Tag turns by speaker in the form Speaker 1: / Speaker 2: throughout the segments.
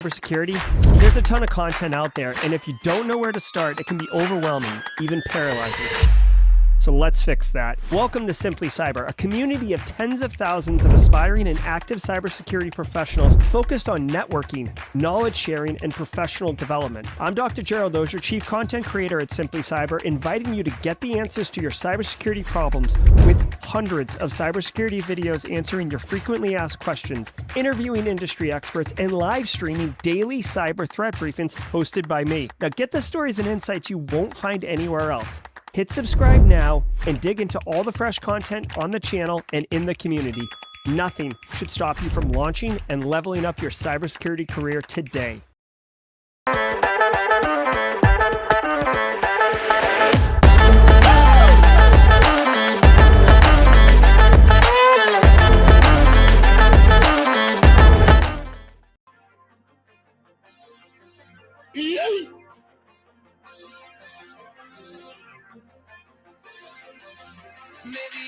Speaker 1: Cybersecurity, there's a ton of content out there, and if you don't know where to start, it can be overwhelming, even paralyzing. So let's fix that. Welcome to Simply Cyber, a community of tens of thousands of aspiring and active cybersecurity professionals focused on networking, knowledge sharing, and professional development. I'm Dr. Gerald, Auger, Chief Content Creator at Simply Cyber, inviting you to get the answers to your cybersecurity problems with hundreds of cybersecurity videos answering your frequently asked questions, interviewing industry experts, and live streaming daily cyber threat briefings hosted by me. Now get the stories and insights you won't find anywhere else. Hit subscribe now and dig into all the fresh content on the channel and in the community. Nothing should stop you from launching and leveling up your cybersecurity career today.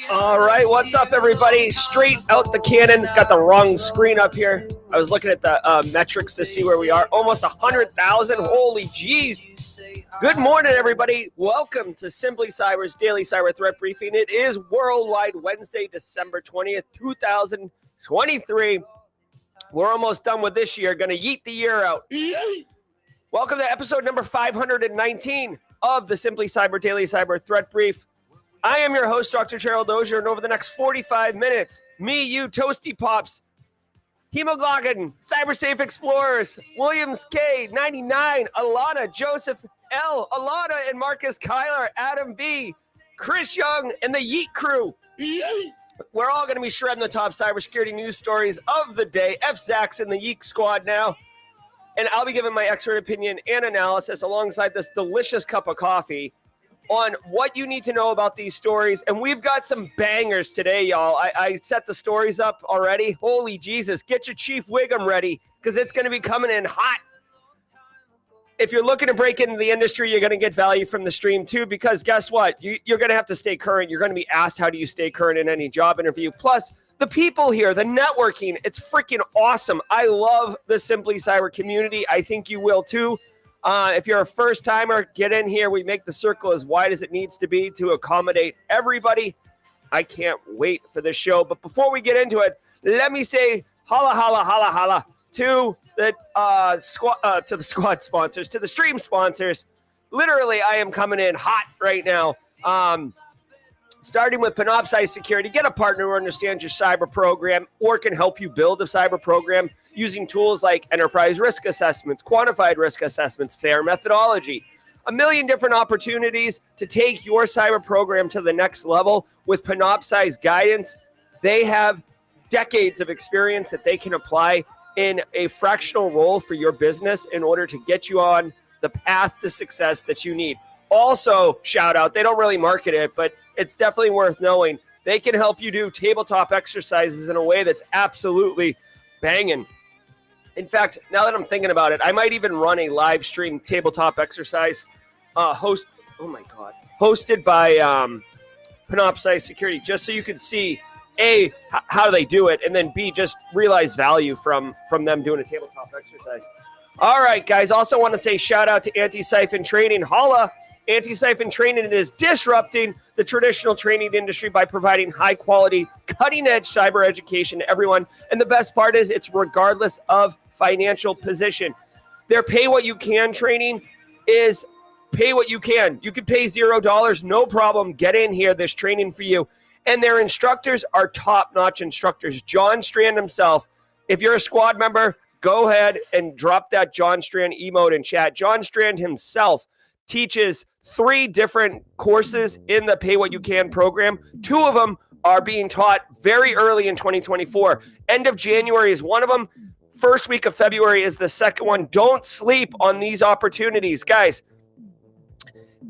Speaker 2: All right, what's up, everybody? Straight out the cannon. Got the wrong screen up here. I was looking at the metrics to see where we are. Almost 100,000. Holy jeez. Good morning, everybody. Welcome to Simply Cyber's Daily Cyber Threat Briefing. It is Worldwide Wednesday, December 20th, 2023. We're almost done with this year. Going to yeet the year out. Welcome to episode number 519 of the Simply Cyber Daily Cyber Threat Brief. I am your host, Dr. Gerald, and over the next 45 minutes, me, you, Toasty Pops, Hemoglobin, CyberSafe Explorers, Williams K, 99, Alana, Joseph L, Alana and Marcus Kyler, Adam B, Chris Young, and the Yeet crew. We're all going to be shredding the top cybersecurity news stories of the day. F. Zach's in the Yeek squad now. And I'll be giving my expert opinion and analysis alongside this delicious cup of coffee on what you need to know about these stories. And we've got some bangers today, y'all. I set the stories up already. Holy Jesus, get your Chief Wiggum ready because it's going to be coming in hot. If you're looking to break into the industry, you're going to get value from the stream too, because guess what? You're going to have to stay current. You're going to be asked, how do you stay current in any job interview? Plus, the people here, the networking, it's freaking awesome. I love the Simply Cyber community. I think you will too. If you're a first timer, get in here. We make the circle as wide as it needs to be to accommodate everybody. I can't wait for this show. But before we get into it, let me say holla, holla, holla, holla to the squad sponsors, to the stream sponsors. Literally, I am coming in hot right now. Starting with Panoptcy Security, get a partner who understands your cyber program or can help you build a cyber program using tools like enterprise risk assessments, quantified risk assessments, fair methodology, a million different opportunities to take your cyber program to the next level with Panoptcy's guidance. They have decades of experience that they can apply in a fractional role for your business in order to get you on the path to success that you need. Also, shout out, they don't really market it, but it's definitely worth knowing. They can help you do tabletop exercises in a way that's absolutely banging. In fact, now that I'm thinking about it, I might even run a live stream tabletop exercise hosted by Panoptcy Security, just so you can see, A, how they do it, and then B, just realize value from them doing a tabletop exercise. All right, guys, also want to say shout out to Antisyphon Training. Holla! Antisyphon Training is disrupting the traditional training industry by providing high-quality, cutting-edge cyber education to everyone. And the best part is it's regardless of financial position. Their pay-what-you-can training is pay what you can. You can pay $0, no problem. Get in here. There's training for you. And their instructors are top-notch instructors. John Strand himself. If you're a squad member, go ahead and drop that John Strand emote in chat. John Strand himself teaches 3 different courses in the Pay What You Can program. 2 of them are being taught very early in 2024. End of January is one of them. First week of February is the second one. Don't sleep on these opportunities. Guys,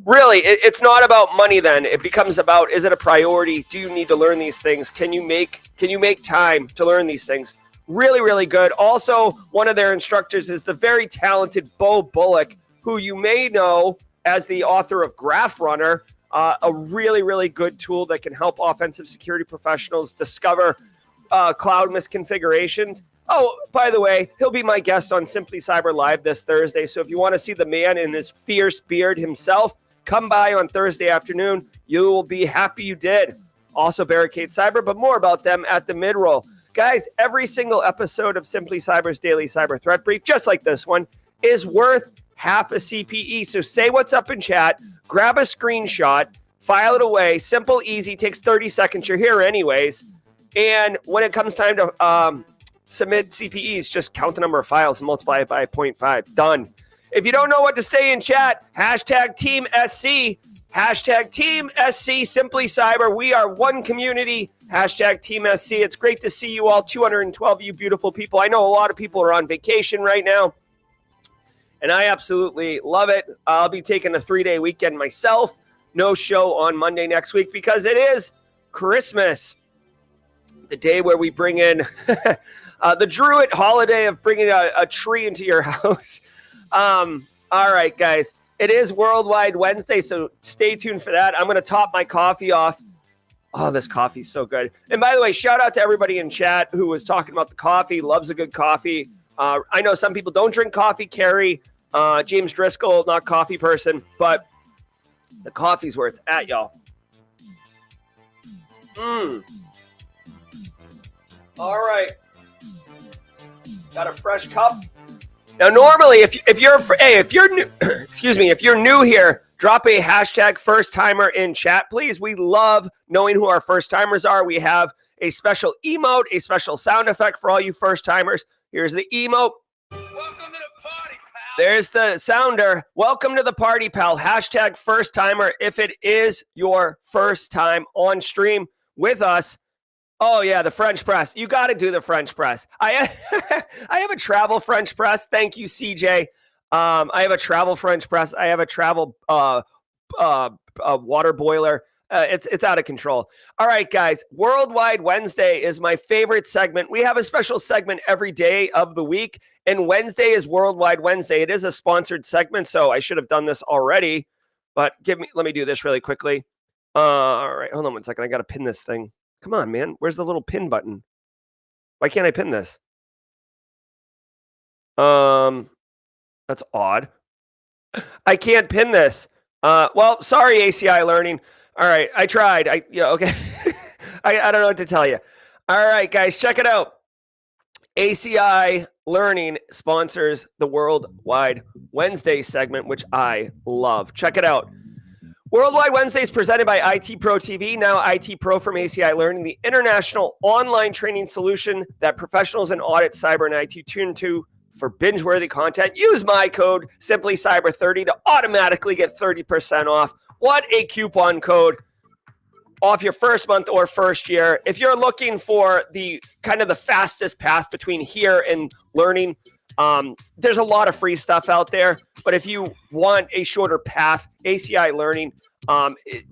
Speaker 2: really, it's not about money then. It becomes about, is it a priority? Do you need to learn these things? Can you make time to learn these things? Really, really good. Also, one of their instructors is the very talented Bo Bullock, who you may know as the author of Graph Runner, a really, really good tool that can help offensive security professionals discover cloud misconfigurations. Oh, by the way, he'll be my guest on Simply Cyber Live this Thursday. So if you want to see the man in his fierce beard himself, come by on Thursday afternoon. You will be happy you did. Also Barricade Cyber, but more about them at the mid-roll. Guys, every single episode of Simply Cyber's Daily Cyber Threat Brief, just like this one, is worth half a CPE. So say what's up in chat, grab a screenshot, file it away. Simple, easy, takes 30 seconds. You're here anyways. And when it comes time to submit CPEs, just count the number of files and multiply it by 0.5. Done. If you don't know what to say in chat, hashtag Team SC, hashtag Team SC, Simply Cyber. We are one community, hashtag Team SC. It's great to see you all, 212 of you beautiful people. I know a lot of people are on vacation right now, and I absolutely love it. I'll be taking a 3-day weekend myself. No show on Monday next week because it is Christmas, the day where we bring in the Druid holiday of bringing a tree into your house. All right, guys. It is Worldwide Wednesday, so stay tuned for that. I'm going to top my coffee off. Oh, this coffee's so good. And by the way, shout out to everybody in chat who was talking about the coffee, loves a good coffee. I know some people don't drink coffee. Carrie, James Driscoll, not coffee person, but the coffee's where it's at, y'all. All right. Got a fresh cup. Now, normally, if you're new, excuse me, if you're new here, drop a hashtag first timer in chat, please. We love knowing who our first timers are. We have a special emote, a special sound effect for all you first timers. Here's the emote. Welcome to the party, pal. There's the sounder. Welcome to the party, pal. Hashtag first timer. If it is your first time on stream with us. Oh, yeah, the French press. You got to do the French press. I have a travel French press. Thank you, CJ. I have a travel French press. I have a travel water boiler. It's out of control. All right, guys. Worldwide Wednesday is my favorite segment. We have a special segment every day of the week, and Wednesday is Worldwide Wednesday. It is a sponsored segment, so I should have done this already, but let me do this really quickly. All right, hold on 1 second. I got to pin this thing. Come on, man. Where's the little pin button? Why can't I pin this? That's odd. I can't pin this. Well, sorry, ACI Learning. All right, I tried. Okay. I don't know what to tell you. All right, guys, check it out. ACI Learning sponsors the Worldwide Wednesday segment, which I love. Check it out. Worldwide Wednesday is presented by IT Pro TV, now IT Pro from ACI Learning, the international online training solution that professionals in audit, cyber, and IT tune to for binge-worthy content. Use my code, SimplyCyber30, to automatically get 30% off. What a coupon code off your first month or first year. If you're looking for the kind of the fastest path between here and learning, there's a lot of free stuff out there, but if you want a shorter path, ACI Learning,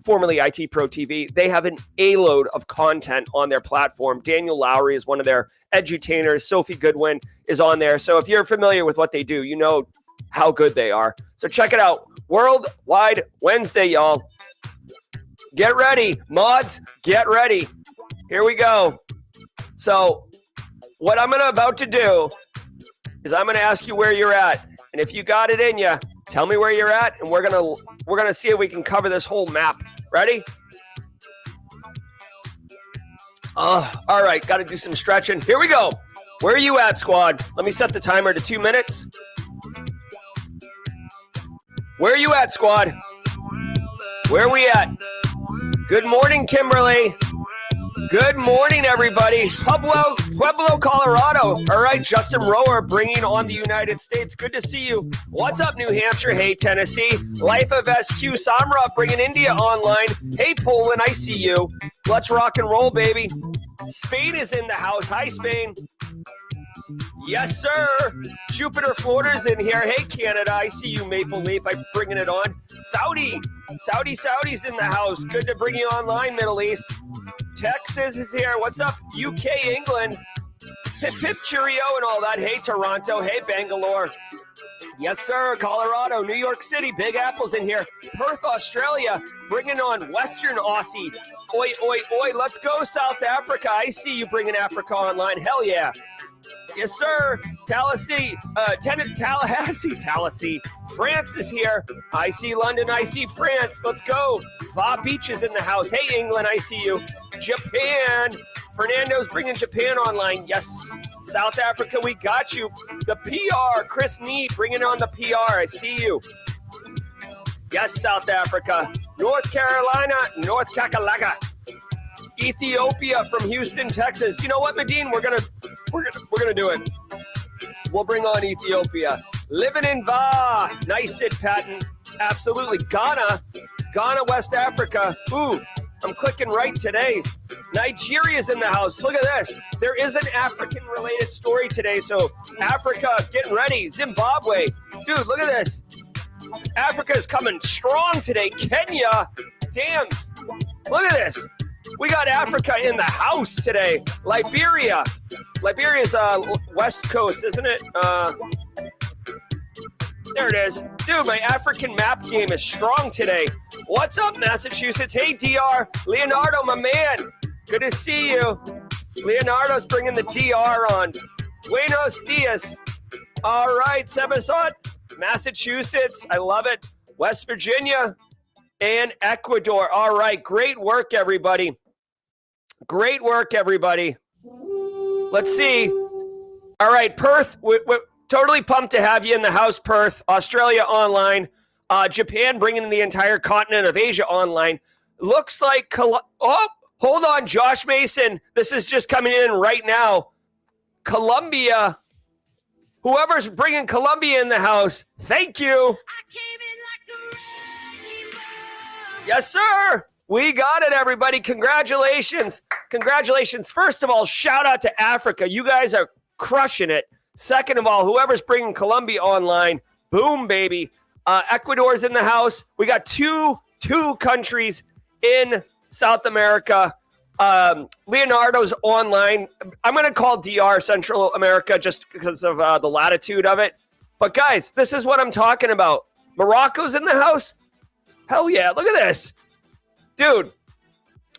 Speaker 2: formerly IT Pro TV, they have an A-load of content on their platform. Daniel Lowry is one of their edutainers. Sophie Goodwin is on there. So if you're familiar with what they do, you know how good they are. So check it out. Worldwide Wednesday, y'all. Get ready. Mods, get ready. Here we go. So what I'm about to do is I'm going to ask you where you're at. And if you got it in you, tell me where you're at, and we're gonna see if we can cover this whole map. Ready? All right, got to do some stretching. Here we go. Where are you at, squad? Let me set the timer to 2 minutes. Where are you at, squad? Where are we at? Good morning, Kimberly. Good morning, everybody. Pueblo, Colorado. All right, Justin Rower bringing on the United States. Good to see you. What's up, New Hampshire? Hey, Tennessee. Life of SQ. Samra bringing India online. Hey, Poland, I see you. Let's rock and roll, baby. Spain is in the house. Hi, Spain. Yes, sir. Jupiter, Florida's in here. Hey, Canada, I see you, Maple Leaf. I'm bringing it on. Saudi's in the house. Good to bring you online, Middle East. Texas is here. What's up, UK, England? Pip, pip, cheerio and all that. Hey, Toronto. Hey, Bangalore. Yes, sir. Colorado, New York City. Big Apple's in here. Perth, Australia. Bringing on Western Aussie. Oi, oi, oi. Let's go, South Africa. I see you bringing Africa online. Hell yeah. Yes, sir. Tallahassee, Tallahassee. France is here. I see London. I see France. Let's go. Va Beach is in the house. Hey, England, I see you. Japan. Fernando's bringing Japan online. Yes. South Africa, we got you. The PR. Chris Need bringing on the PR. I see you. Yes, South Africa. North Carolina. North Kakalaka. Ethiopia from Houston, Texas. You know what, Medine? We're gonna do it. We'll bring on Ethiopia. Living in Va. Nice, Sid Patton. Absolutely. Ghana, West Africa. Ooh, I'm clicking right today. Nigeria's in the house. Look at this. There is an African-related story today. So Africa, getting ready. Zimbabwe. Dude, look at this. Africa is coming strong today. Kenya. Damn. Look at this. We got Africa in the house today. Liberia. Liberia's west coast, isn't it? There it is. Dude, my African map game is strong today. What's up, Massachusetts? Hey, DR. Leonardo, my man. Good to see you. Leonardo's bringing the DR on. Buenos dias. All right, Sebasot. Massachusetts. I love it. West Virginia. And Ecuador. All right. Great work, everybody. Great work, everybody. Let's see. All right, Perth. We're totally pumped to have you in the house, Perth. Australia online. Japan bringing the entire continent of Asia online. Looks like... Oh, hold on, Josh Mason. This is just coming in right now. Colombia. Whoever's bringing Colombia in the house, thank you. Yes, sir. We got it, everybody. Congratulations. Congratulations. First of all, shout out to Africa. You guys are crushing it. Second of all, whoever's bringing Colombia online, boom, baby. Ecuador's in the house. We got two countries in South America. Leonardo's online. I'm going to call DR Central America just because of the latitude of it. But, guys, this is what I'm talking about. Morocco's in the house. Hell yeah, look at this. Dude,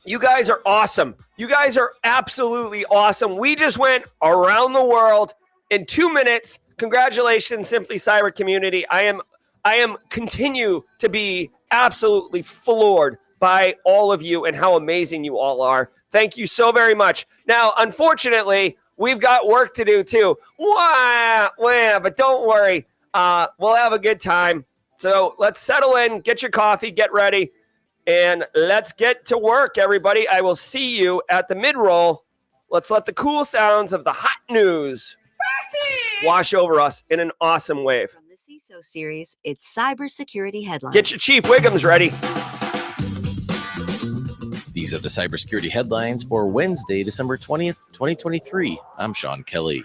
Speaker 2: you guys are awesome. You guys are absolutely awesome. We just went around the world in 2 minutes. Congratulations, Simply Cyber community. I am continue to be absolutely floored by all of you and how amazing you all are. Thank you so very much. Now, unfortunately, we've got work to do too. But don't worry. We'll have a good time. So let's settle in, get your coffee, get ready, and let's get to work, everybody. I will see you at the mid-roll. Let's let the cool sounds of the hot news wash over us in an awesome wave.
Speaker 3: From the CISO series, it's cybersecurity headlines.
Speaker 2: Get your Chief Wiggums ready.
Speaker 4: These are the cybersecurity headlines for Wednesday, December 20th, 2023. I'm Sean Kelly.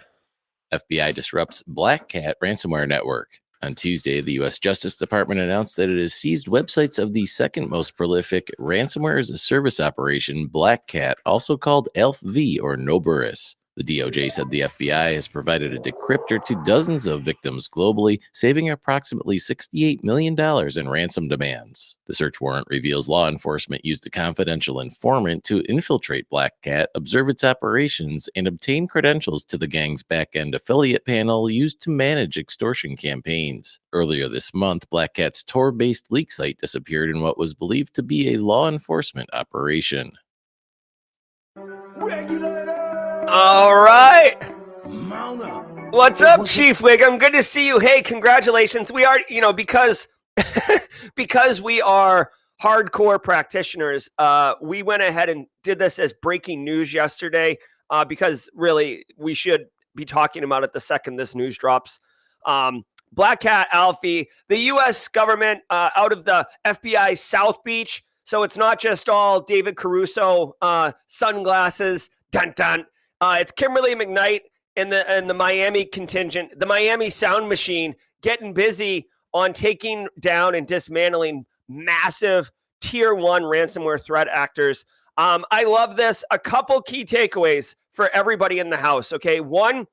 Speaker 4: FBI disrupts Black Cat ransomware network. On Tuesday, the U.S. Justice Department announced that it has seized websites of the second most prolific ransomware as a service operation, Black Cat, also called ALF-V or Noburus. The DOJ said the FBI has provided a decryptor to dozens of victims globally, saving approximately $68 million in ransom demands. The search warrant reveals law enforcement used a confidential informant to infiltrate Black Cat, observe its operations, and obtain credentials to the gang's back-end affiliate panel used to manage extortion campaigns. Earlier this month, Black Cat's Tor-based leak site disappeared in what was believed to be a law enforcement operation.
Speaker 2: All right. What's up, Chief Wiggum? Good to see you. Hey, congratulations. We are, because we are hardcore practitioners, we went ahead and did this as breaking news yesterday because really we should be talking about it the second this news drops. Black Cat Alfie, the U.S. government out of the FBI South Beach. So it's not just all David Caruso sunglasses, dun dun. It's Kimberly McKnight and the Miami contingent, the Miami Sound Machine, getting busy on taking down and dismantling massive tier 1 ransomware threat actors. I love this. A couple key takeaways for everybody in the house. Okay, one,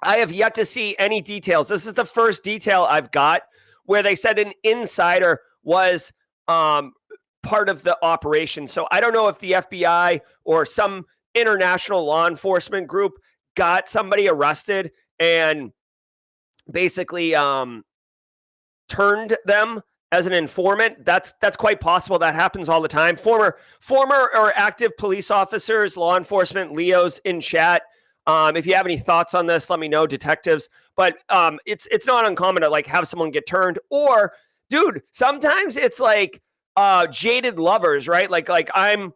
Speaker 2: I have yet to see any details. This is the first detail I've got where they said an insider was part of the operation. So I don't know if the FBI or some international law enforcement group got somebody arrested and basically turned them as an informant. That's quite possible. That happens all the time. Former or active police officers, law enforcement, Leos in chat. If you have any thoughts on this, let me know, detectives. But it's not uncommon to like have someone get turned. Or, dude, sometimes it's like jaded lovers, right? Like I'm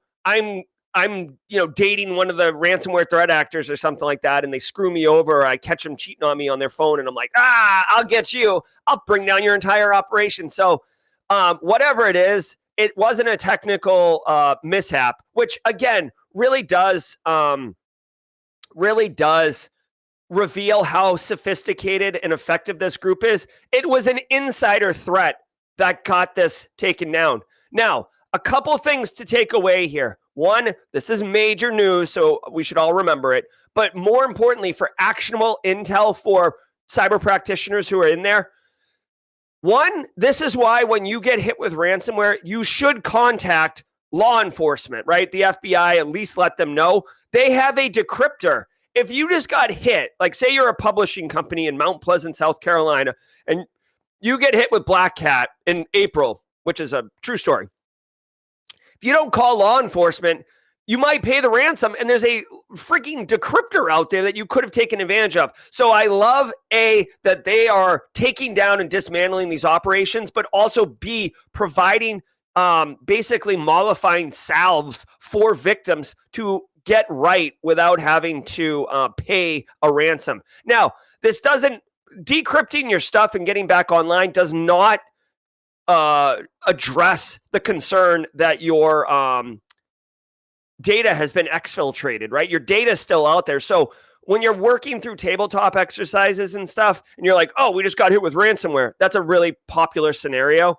Speaker 2: dating one of the ransomware threat actors or something like that, and they screw me over, or I catch them cheating on me on their phone, and I'm like, I'll get you. I'll bring down your entire operation. So whatever it is, it wasn't a technical mishap, which again really does reveal how sophisticated and effective this group is. It was an insider threat that got this taken down. Now, a couple things to take away here. One, this is major news, so we should all remember it. But more importantly, for actionable intel for cyber practitioners who are in there, one, this is why when you get hit with ransomware, you should contact law enforcement, right? The FBI, at least let them know. They have a decryptor. If you just got hit, like say you're a publishing company in Mount Pleasant, South Carolina, and you get hit with Black Cat in April, which is a true story. If you don't call law enforcement, you might pay the ransom, and there's a freaking decryptor out there that you could have taken advantage of. So I love, A, that they are taking down and dismantling these operations, but also B, providing basically mollifying salves for victims to get right without having to pay a ransom. Now, this doesn't, decrypting your stuff and getting back online does not address the concern that your data has been exfiltrated, right? Your data is still out there. So when you're working through tabletop exercises and stuff, and you're like, oh, we just got hit with ransomware, that's a really popular scenario.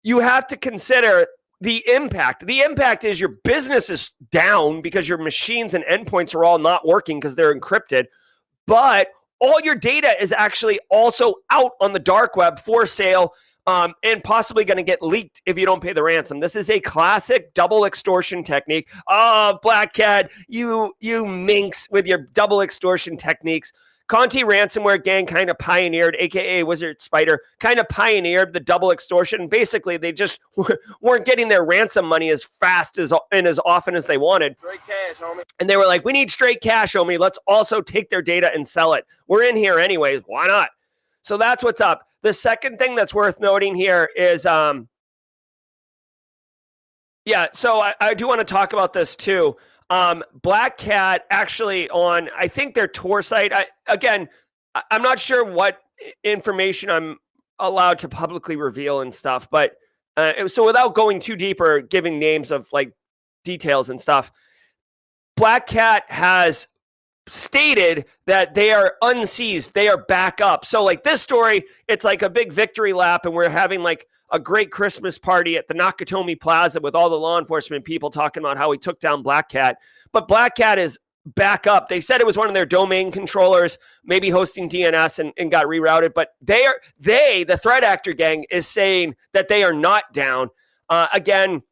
Speaker 2: You have to consider the impact. The impact is your business is down because your machines and endpoints are all not working because they're encrypted, but all your data is actually also out on the dark web for sale, and possibly going to get leaked if you don't pay the ransom. This is a classic double extortion technique. Oh, Black Cat, you minx with your double extortion techniques. Conti ransomware gang kind of pioneered, aka Wizard Spider, kind of pioneered the double extortion. Basically, they just weren't getting their ransom money as fast as and as often as they wanted.
Speaker 5: Straight cash, homie.
Speaker 2: And they were like, we need straight cash, homie. Let's also take their data and sell it. We're in here anyways. Why not? So that's what's up. The second thing that's worth noting here is, so I do want to talk about this too. Black Cat actually on, I think their Tor site, I'm not sure what information I'm allowed to publicly reveal and stuff, but so without going too deep or giving names of like details and stuff, Black Cat has stated that they are unseized, they are back up. So like this story, it's like a big victory lap, and we're having like a great Christmas party at the Nakatomi Plaza with all the law enforcement people talking about how he took down Black Cat. But Black Cat is back up. They said it was one of their domain controllers, maybe hosting DNS and got rerouted. But the threat actor gang is saying that they are not down. Again,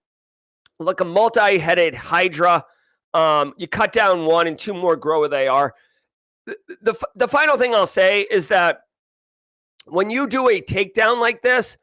Speaker 2: like a multi-headed hydra. You cut down one and two more grow where they are. The final thing I'll say is that when you do a takedown like this,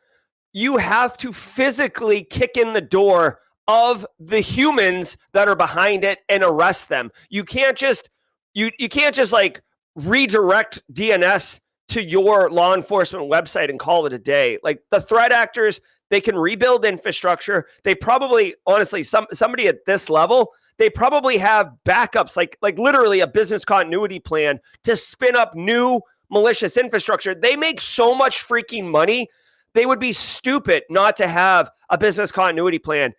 Speaker 2: you have to physically kick in the door of the humans that are behind it and arrest them. You can't just you can't just like redirect DNS to your law enforcement website and call it a day. Like the threat actors, they can rebuild infrastructure. They probably, honestly, somebody at this level, they probably have backups, like literally a business continuity plan to spin up new malicious infrastructure. They make so much freaking money. They would be stupid not to have a business continuity plan.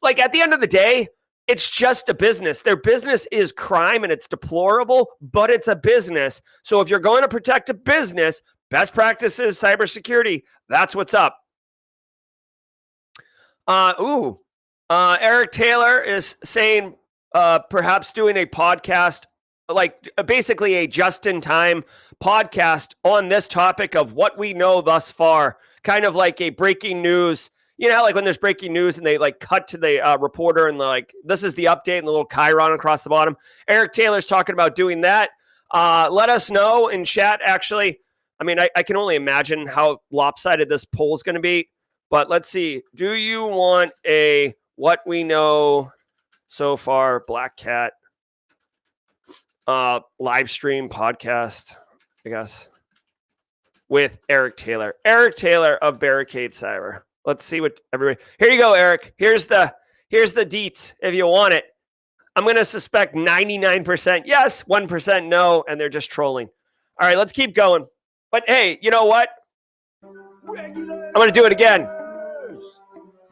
Speaker 2: Like at the end of the day, it's just a business. Their business is crime and it's deplorable, but it's a business. So if you're going to protect a business, best practices, cybersecurity, that's what's up. Eric Taylor is saying perhaps doing a podcast, like basically a just-in-time podcast on this topic of what we know thus far, kind of like a breaking news. You know, like when there's breaking news and they like cut to the reporter and like, this is the update and the little chyron across the bottom. Eric Taylor's talking about doing that. Let us know in chat. Actually, I mean, I can only imagine how lopsided this poll is going to be. But let's see. Do you want a what we know so far Black Cat live stream podcast, I guess, with Eric Taylor. Eric Taylor of Barricade Cyber. Let's see what everybody. Here you go, Eric. Here's the deets if you want it. I'm going to suspect 99% yes, 1% no, and they're just trolling. All right, let's keep going. But hey, you know what? I'm going to do it again.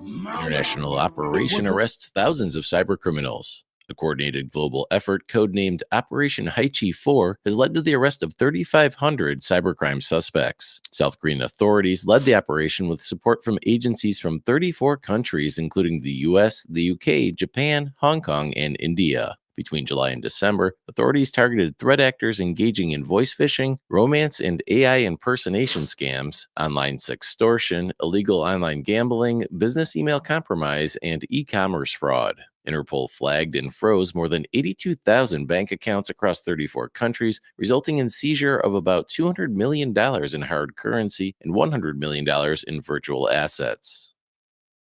Speaker 4: International operation arrests thousands of cyber criminals. A coordinated global effort, codenamed Operation Haichi 4, has led to the arrest of 3,500 cybercrime suspects. South Korean authorities led the operation with support from agencies from 34 countries, including the US, the UK, Japan, Hong Kong, and India. Between July and December, authorities targeted threat actors engaging in voice phishing, romance and AI impersonation scams, online sextortion, illegal online gambling, business email compromise, and e-commerce fraud. Interpol flagged and froze more than 82,000 bank accounts across 34 countries, resulting in seizure of about $200 million in hard currency and $100 million in virtual assets.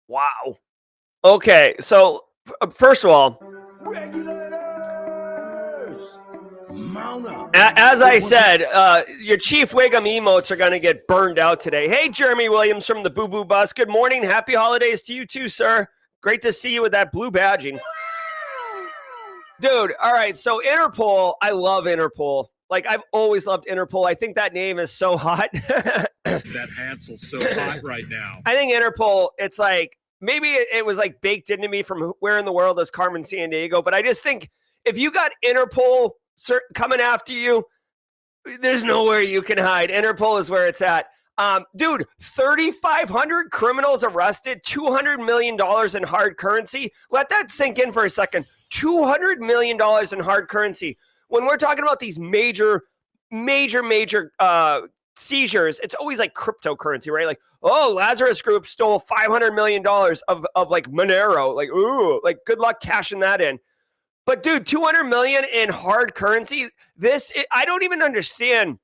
Speaker 2: Wow. Okay, so first of all, as I said, your Chief Wiggum emotes are going to get burned out today. Hey, Jeremy Williams from the Boo Boo Bus. Good morning. Happy holidays to you too, sir. Great to see you with that blue badging. Dude, all right, so Interpol, I love Interpol. Like, I've always loved Interpol. I think that name is so hot.
Speaker 5: That Hansel's so hot right now.
Speaker 2: I think Interpol, it's like, maybe it was like baked into me from Where in the World is Carmen Sandiego, but I just think if you got Interpol coming after you, there's nowhere you can hide. Interpol is where it's at. Dude, 3,500 criminals arrested, $200 million in hard currency. Let that sink in for a second. $200 million in hard currency. When we're talking about these major seizures, it's always like cryptocurrency, right? Like, oh, Lazarus Group stole $500 million of like Monero. Like, ooh, like good luck cashing that in. But dude, 200 million in hard currency. I don't even understand.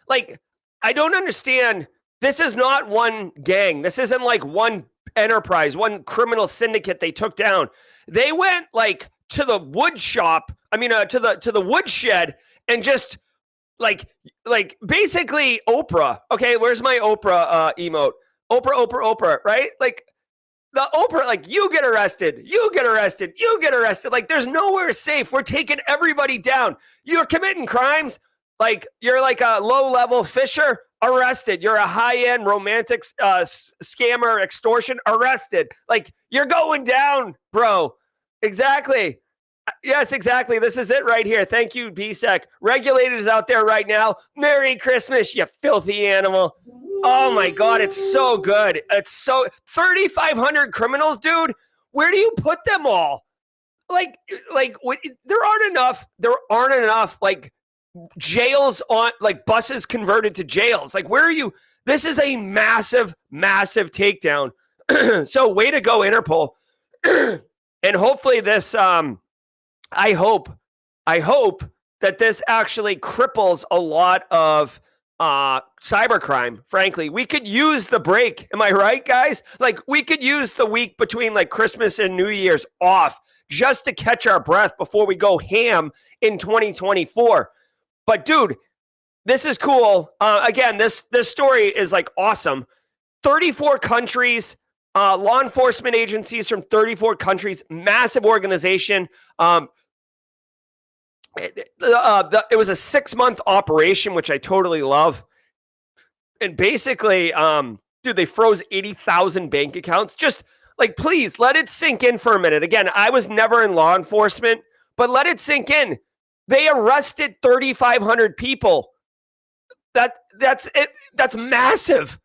Speaker 2: Like, I don't understand. This is not one gang. This isn't like one enterprise, one criminal syndicate they took down. They went like to the wood shop. I mean, to the woodshed and just like basically Oprah. Okay, where's my Oprah emote? Oprah, right? Like the Oprah, like you get arrested, you get arrested, you get arrested. Like there's nowhere safe. We're taking everybody down. You're committing crimes. Like you're like a low-level fisher, arrested. You're a high-end romantic scammer, extortion, arrested. Like you're going down, bro. Exactly. Yes, exactly. This is it right here. Thank you, BSEC. Regulators out there right now. Merry Christmas, you filthy animal. Oh my God, it's so good. It's so 3,500 criminals, dude. Where do you put them all? Like there aren't enough like jails on like buses converted to jails. Like where are you? This is a massive takedown. So way to go, Interpol. And hopefully this I hope that this actually cripples a lot of cybercrime. Frankly, we could use the break. Am I right, guys? Like we could use the week between like Christmas and New Year's off just to catch our breath before we go ham in 2024. But dude, this is cool. Again, this story is like awesome. 34 countries, law enforcement agencies from 34 countries, massive organization. It was a 6-month operation, which I totally love. And basically, dude, they froze 80,000 bank accounts. Just like, please let it sink in for a minute. Again, I was never in law enforcement, but let it sink in. They arrested 3,500 people. That's it. That's massive.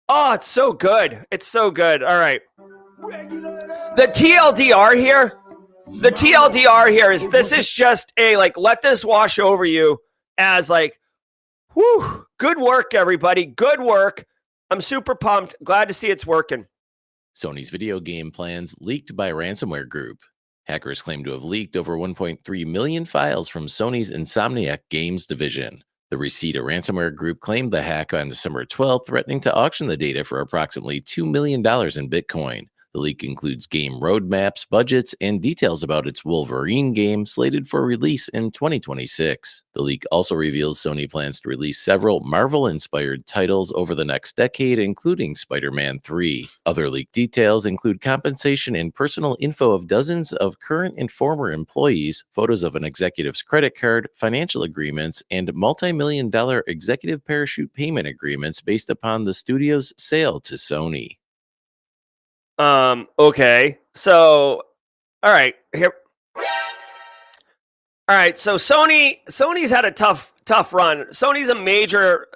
Speaker 2: Oh, it's so good. It's so good. All right. The TLDR here is this is just a like, let this wash over you as like, whew, good work, everybody. Good work. I'm super pumped. Glad to see it's working.
Speaker 4: Sony's video game plans leaked by ransomware group. Hackers claim to have leaked over 1.3 million files from Sony's Insomniac Games division. The Reseda ransomware group claimed the hack on December 12th, threatening to auction the data for approximately $2 million in Bitcoin. The leak includes game roadmaps, budgets, and details about its Wolverine game slated for release in 2026. The leak also reveals Sony plans to release several Marvel-inspired titles over the next decade, including Spider-Man 3. Other leak details include compensation and personal info of dozens of current and former employees, photos of an executive's credit card, financial agreements, and multi-million-dollar executive parachute payment agreements based upon the studio's sale to Sony.
Speaker 2: Okay. So, all right. Here. All right. So Sony's had a tough run. Sony's a major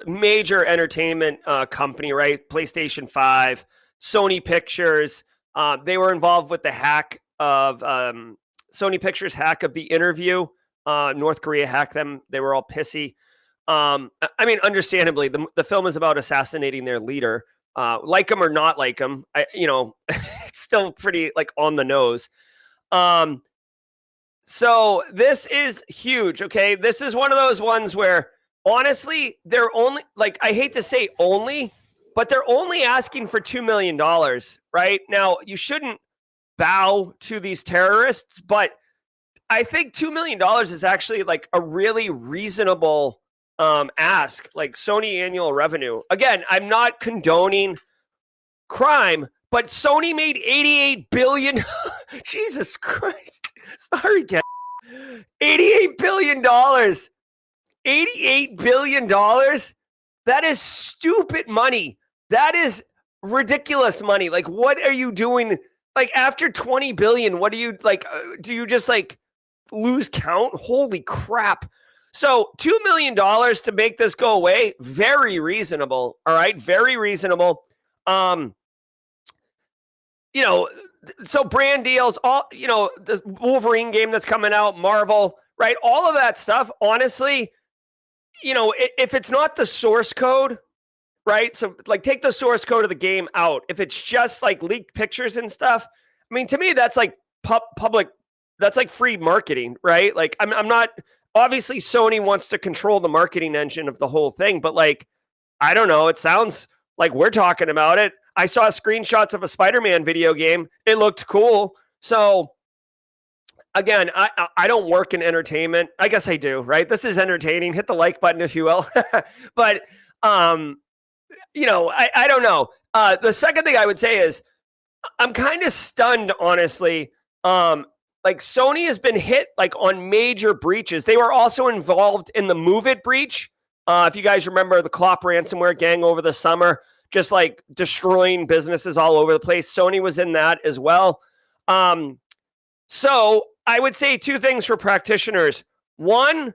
Speaker 2: entertainment company, right? PlayStation 5, Sony Pictures. They were involved with the hack of Sony Pictures hack of The Interview. North Korea hacked them. They were all pissy. I mean, understandably, the film is about assassinating their leader. Like him or not like him, it's still pretty like on the nose. So this is huge. Okay. This is one of those ones where honestly, they're only like, I hate to say only, but they're only asking for $2 million, right? Now you shouldn't bow to these terrorists, but I think $2 million is actually like a really reasonable ask, like Sony annual revenue. Again, I'm not condoning crime, but Sony made $88 billion. Jesus Christ. Sorry, Ken. $88 billion. $88 billion. That is stupid money. That is ridiculous money. Like, what are you doing? Like, after 20 billion, what do you like? Do you just like lose count? Holy crap. So $2 million to make this go away, very reasonable. All right, very reasonable. So brand deals, all the Wolverine game that's coming out, Marvel, right? All of that stuff. Honestly, if it's not the source code, right? So like take the source code of the game out. If it's just like leaked pictures and stuff, I mean, to me, that's like public. That's like free marketing, right? Like I'm not. Obviously, Sony wants to control the marketing engine of the whole thing, but like, I don't know. It sounds like we're talking about it. I saw screenshots of a Spider-Man video game. It looked cool. So again, I don't work in entertainment. I guess I do, right? This is entertaining. Hit the like button, if you will. But, I don't know. The second thing I would say is I'm kind of stunned, honestly. Like Sony has been hit like on major breaches. They were also involved in the Move It breach. If you guys remember the Klopp ransomware gang over the summer, just like destroying businesses all over the place. Sony was in that as well. So I would say two things for practitioners. One,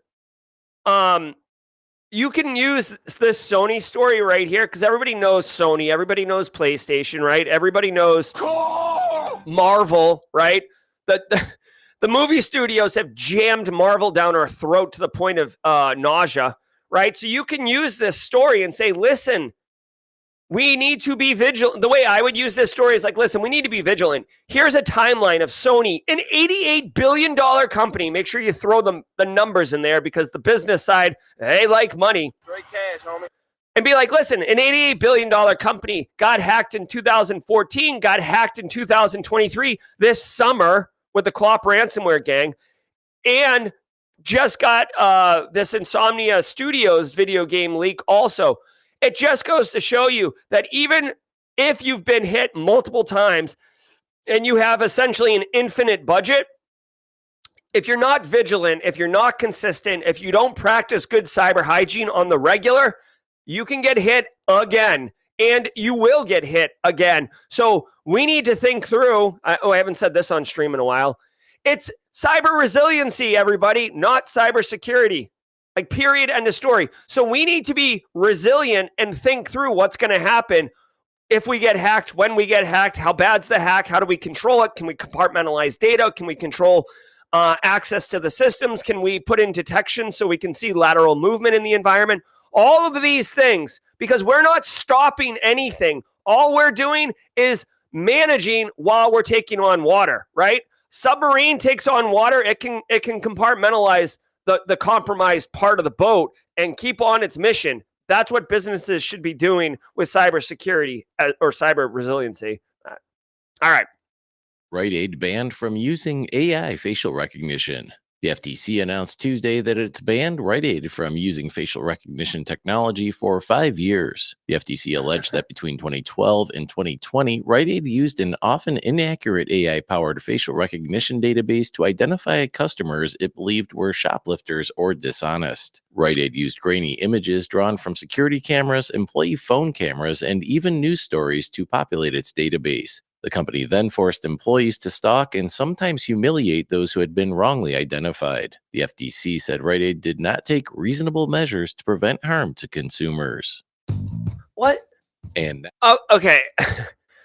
Speaker 2: you can use this Sony story right here because everybody knows Sony. Everybody knows PlayStation, right? Everybody knows Marvel, right? The movie studios have jammed Marvel down our throat to the point of nausea, right? So you can use this story and say, listen, we need to be vigilant. The way I would use this story is like, listen, we need to be vigilant. Here's a timeline of Sony, an $88 billion company. Make sure you throw the numbers in there because the business side, they like money. Straight cash, homie.
Speaker 1: And be like, listen, an $88 billion company got hacked in 2014, got hacked in 2023 this summer with the Klopp ransomware gang, and just got this Insomnia Studios video game leak also. It just goes to show you that even if you've been hit multiple times and you have essentially an infinite budget, if you're not vigilant, if you're not consistent, if you don't practice good cyber hygiene on the regular, you can get hit again, and you will get hit again. So we need to think through. I haven't said this on stream in a while. It's cyber resiliency, everybody, not cybersecurity. Like, period, end of story. So we need to be resilient and think through what's going to happen if we get hacked, when we get hacked, how bad's the hack, how do we control it? Can we compartmentalize data? Can we control access to the systems? Can we put in detection so we can see lateral movement in the environment? All of these things, because we're not stopping anything. All we're doing is managing while we're taking on water, right?
Speaker 2: Submarine takes on water. It can compartmentalize the compromised part of the boat and keep on its mission. That's what businesses should be doing with cybersecurity or cyber resiliency. All right.
Speaker 4: Rite Aid banned from using AI facial recognition. The FTC announced Tuesday that it's banned Rite Aid from using facial recognition technology for 5 years. The FTC alleged that between 2012 and 2020, Rite Aid used an often inaccurate AI-powered facial recognition database to identify customers it believed were shoplifters or dishonest. Rite Aid used grainy images drawn from security cameras, employee phone cameras, and even news stories to populate its database. The company then forced employees to stalk and sometimes humiliate those who had been wrongly identified. The FTC said Rite Aid did not take reasonable measures to prevent harm to consumers.
Speaker 2: What?
Speaker 4: And
Speaker 2: okay.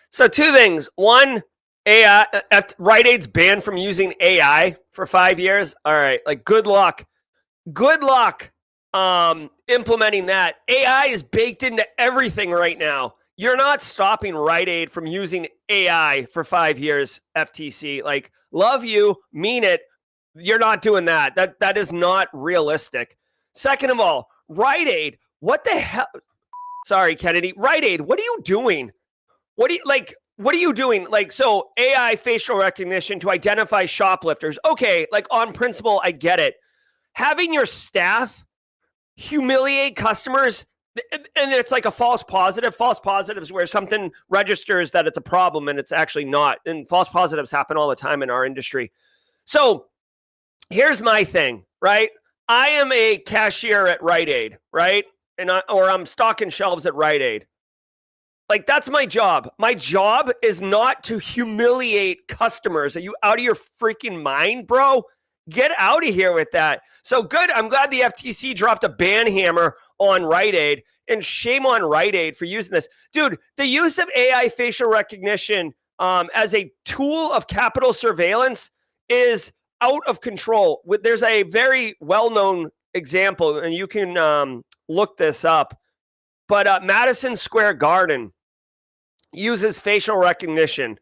Speaker 2: So 2 things. One, AI. Rite Aid's banned from using AI for 5 years. All right. Like, good luck. Good luck implementing that. AI is baked into everything right now. You're not stopping Rite Aid from using AI for 5 years, FTC. Like, love you, mean it. You're not doing that. That is not realistic. Second of all, Rite Aid, what the hell? Sorry, Kennedy. Rite Aid, what are you doing? What are you doing? Like, so AI facial recognition to identify shoplifters. Okay, like, on principle, I get it. Having your staff humiliate customers, and it's like a false positive. False positives where something registers that it's a problem and it's actually not. And false positives happen all the time in our industry. So here's my thing, right? I am a cashier at Rite Aid, right? Or I'm stocking shelves at Rite Aid. Like, that's my job. My job is not to humiliate customers. Are you out of your freaking mind, bro? Get out of here with that. So good. I'm glad the FTC dropped a ban hammer on Rite Aid, and shame on Rite Aid for using this. Dude, the use of AI facial recognition as a tool of capital surveillance is out of control. There's a very well-known example, and you can look this up, but Madison Square Garden uses facial recognition.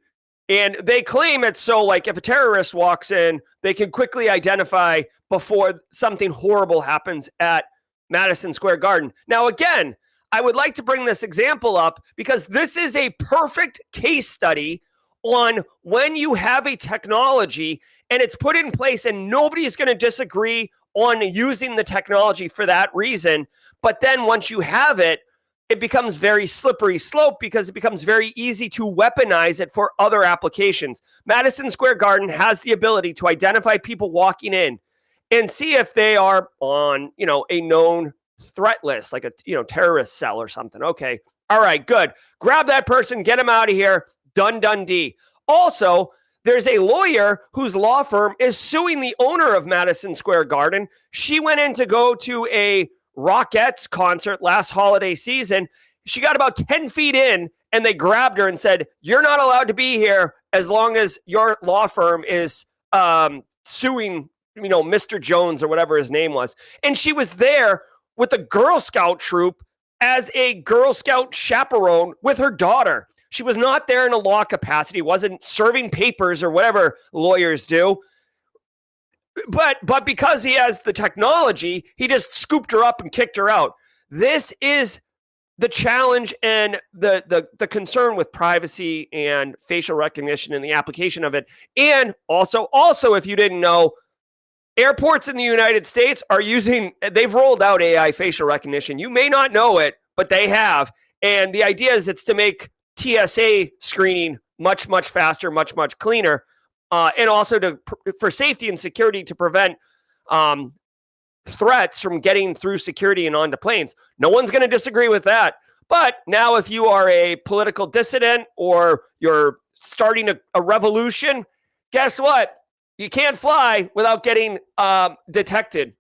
Speaker 2: And they claim it's so, like, if a terrorist walks in, they can quickly identify before something horrible happens at Madison Square Garden. Now, again, I would like to bring this example up because this is a perfect case study on when you have a technology and it's put in place and nobody's going to disagree on using the technology for that reason. But then once you have it, it becomes very slippery slope because it becomes very easy to weaponize it for other applications. Madison Square Garden has the ability to identify people walking in and see if they are on, a known threat list, like a, terrorist cell or something. Okay. All right, good. Grab that person, get him out of here. Done. Also, there's a lawyer whose law firm is suing the owner of Madison Square Garden. She went in to go to a Rockettes concert last holiday season. She got about 10 feet in and they grabbed her and said, "You're not allowed to be here as long as your law firm is suing, Mr. Jones," or whatever his name was. And she was there with a Girl Scout troop as a Girl Scout chaperone with her daughter. She was not there in a law capacity, wasn't serving papers or whatever lawyers do. But because he has the technology, he just scooped her up and kicked her out. This is the challenge and the concern with privacy and facial recognition and the application of it. And also, if you didn't know, airports in the United States they've rolled out AI facial recognition. You may not know it, but they have. And the idea is it's to make TSA screening much, much faster, much, much cleaner. And also for safety and security to prevent threats from getting through security and onto planes. No one's going to disagree with that. But now if you are a political dissident or you're starting a revolution, guess what? You can't fly without getting detected.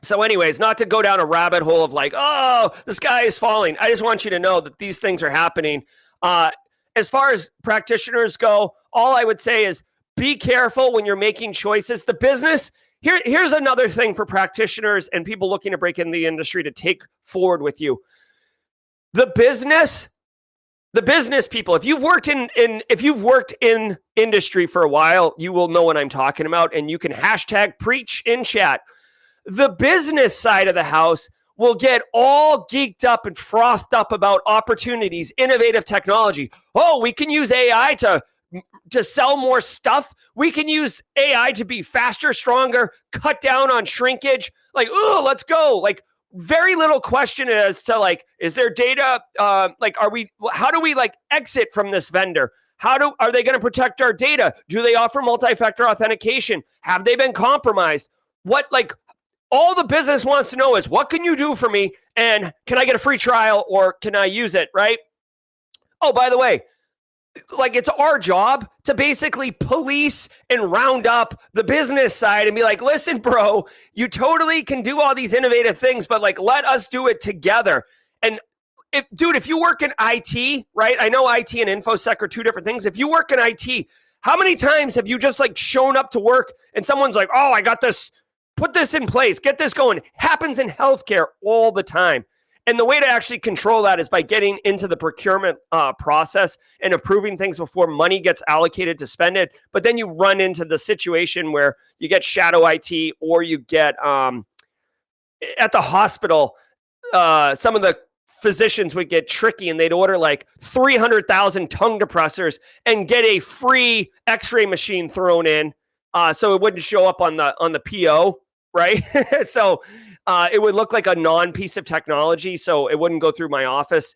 Speaker 2: So anyways, not to go down a rabbit hole of like, oh, the sky is falling. I just want you to know that these things are happening. As far as practitioners go, all I would say is be careful when you're making choices. The business, here's another thing for practitioners and people looking to break into the industry to take forward with you. The business the business people, if you've worked in industry for a while, you will know what I'm talking about, and you can hashtag preach in chat. The business side of the house will get all geeked up and frothed up about opportunities, innovative technology. Oh, we can use AI to sell more stuff. We can use AI to be faster, stronger, cut down on shrinkage. Like, oh, let's go. Like, very little question as to like, is there data? How do we like exit from this vendor? Are they going to protect our data? Do they offer multi-factor authentication? Have they been compromised? All the business wants to know is, what can you do for me? And can I get a free trial, or can I use it, right? Oh, by the way, like, it's our job to basically police and round up the business side and be like, listen, bro, you totally can do all these innovative things, but like, let us do it together. And if you work in IT, right? I know IT and InfoSec are two different things. If you work in IT, how many times have you just like shown up to work and someone's like, oh, I got this, put this in place, get this going? Happens in healthcare all the time. And the way to actually control that is by getting into the procurement process and approving things before money gets allocated to spend it. But then you run into the situation where you get shadow IT, or you get at the hospital, some of the physicians would get tricky and they'd order like 300,000 tongue depressors and get a free x-ray machine thrown in, so it wouldn't show up on the PO, right? So it would look like a non-piece of technology, so it wouldn't go through my office.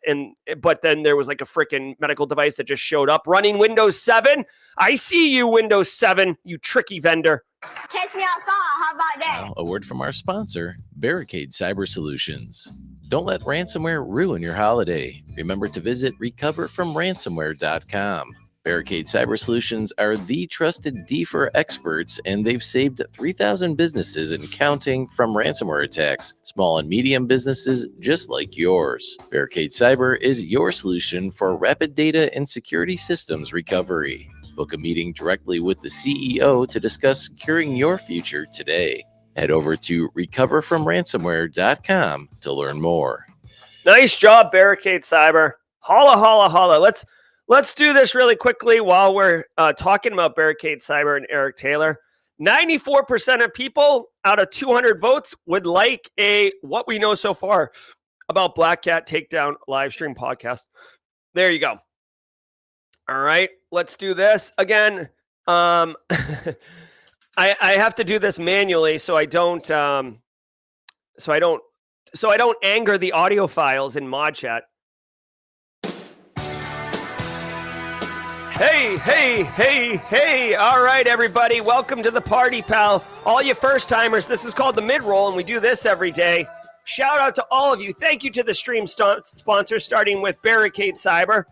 Speaker 2: But then there was like a freaking medical device that just showed up running Windows 7. I see you, Windows 7, you tricky vendor.
Speaker 6: Catch me outside. How about that?
Speaker 4: Now, a word from our sponsor, Barricade Cyber Solutions. Don't let ransomware ruin your holiday. Remember to visit recoverfromransomware.com. Barricade Cyber Solutions are the trusted DFIR experts, and they've saved 3,000 businesses and counting from ransomware attacks, small and medium businesses just like yours. Barricade Cyber is your solution for rapid data and security systems recovery. Book a meeting directly with the CEO to discuss securing your future today. Head over to recoverfromransomware.com to learn more.
Speaker 2: Nice job, Barricade Cyber. Holla, holla, holla. Let's do this really quickly while we're talking about Barricade Cyber and Eric Taylor. 94% of people out of 200 votes would like what we know so far about Black Cat Takedown live stream podcast. There you go. All right, let's do this again. I have to do this manually so I don't anger the audio files in mod chat. Hey. All right, everybody. Welcome to the party, pal. All you first timers, this is called the mid-roll, and we do this every day. Shout out to all of you. Thank you to the stream sponsors, starting with Barricade Cyber.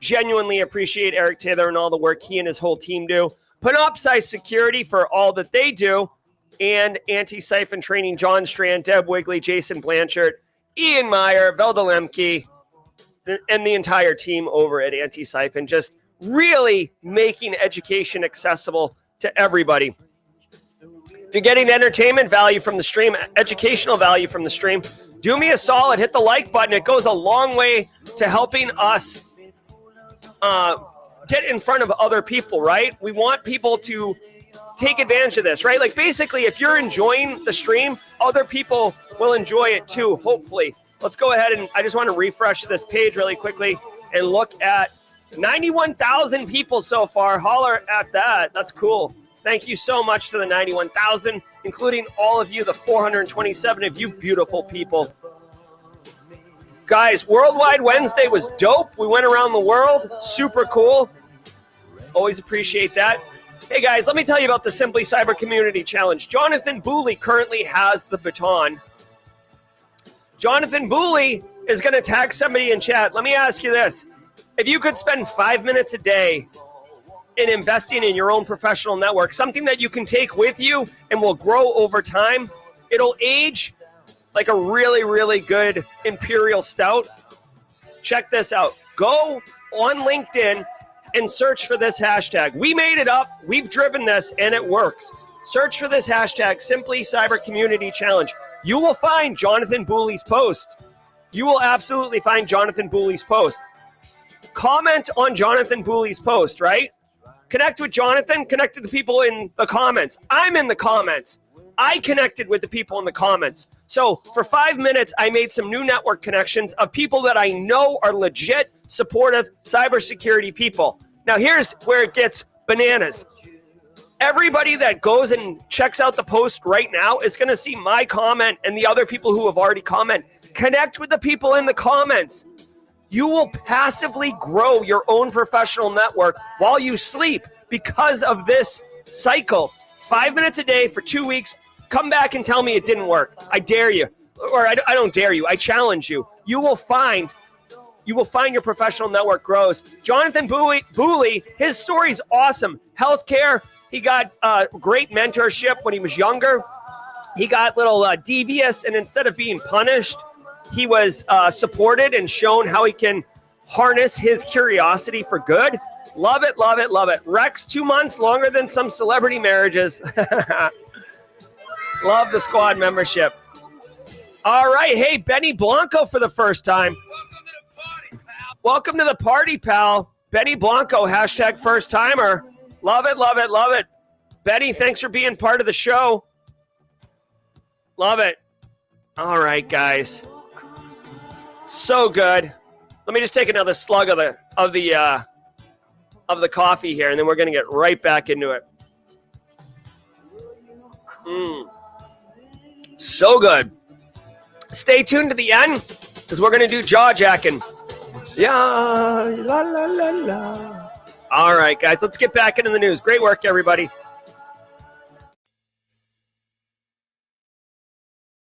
Speaker 2: Genuinely appreciate Eric Taylor and all the work he and his whole team do. Panoptcy Security for all that they do. And Antisyphon Training, John Strand, Deb Wigley, Jason Blanchard, Ian Meyer, Velda Lemke, and the entire team over at Antisyphon. Just really making education accessible to everybody. If you're getting entertainment value from the stream, educational value from the stream, do me a solid, hit the like button. It goes a long way to helping us get in front of other people, right? We want people to take advantage of this, right? Like, basically, if you're enjoying the stream, other people will enjoy it too, hopefully. Let's go ahead and I just want to refresh this page really quickly and look at 91,000 people so far. Holler at that. That's cool. Thank you so much to the 91,000, including all of you, the 427 of you beautiful people. Guys, Worldwide Wednesday was dope. We went around the world. Super cool. Always appreciate that. Hey, guys, let me tell you about the Simply Cyber Community Challenge. Jonathan Booley currently has the baton. Jonathan Booley is going to tag somebody in chat. Let me ask you this. If you could spend 5 minutes a day in investing in your own professional network, something that you can take with you and will grow over time, it'll age like a really, really good Imperial Stout. Check this out. Go on LinkedIn and search for this hashtag. We made it up. We've driven this, and it works. Search for this hashtag, Simply Cyber Community Challenge. You will find Jonathan Booley's post. You will absolutely find Jonathan Booley's post. comment on Jonathan Booley's post, right? Connect with Jonathan, connect with the people in the comments. I'm in the comments. I connected with the people in the comments. So for 5 minutes, I made some new network connections of people that I know are legit, supportive cybersecurity people. Now here's where it gets bananas. Everybody that goes and checks out the post right now is going to see my comment and the other people who have already commented. Connect with the people in the comments. You will passively grow your own professional network while you sleep because of this cycle. 5 minutes a day for 2 weeks. Come back and tell me it didn't work. I dare you. Or I don't dare you. I challenge you. You will find your professional network grows. Jonathan Booley, his story's awesome. Healthcare. He got great mentorship when he was younger. He got little devious, and instead of being punished, he was supported and shown how he can harness his curiosity for good. Love it, love it, love it. Rex, 2 months longer than some celebrity marriages. Love the squad membership. All right. Hey, Benny Blanco for the first time. Welcome to the party, pal. Benny Blanco, hashtag first timer. Love it, love it, love it. Benny, thanks for being part of the show. Love it. All right, guys. So good. Let me just take another slug of the coffee here, and then we're going to get right back into it. So good. Stay tuned to the end because we're going to do jaw jacking. Yeah, la la la la. All right, guys, let's get back into the news. Great work, everybody.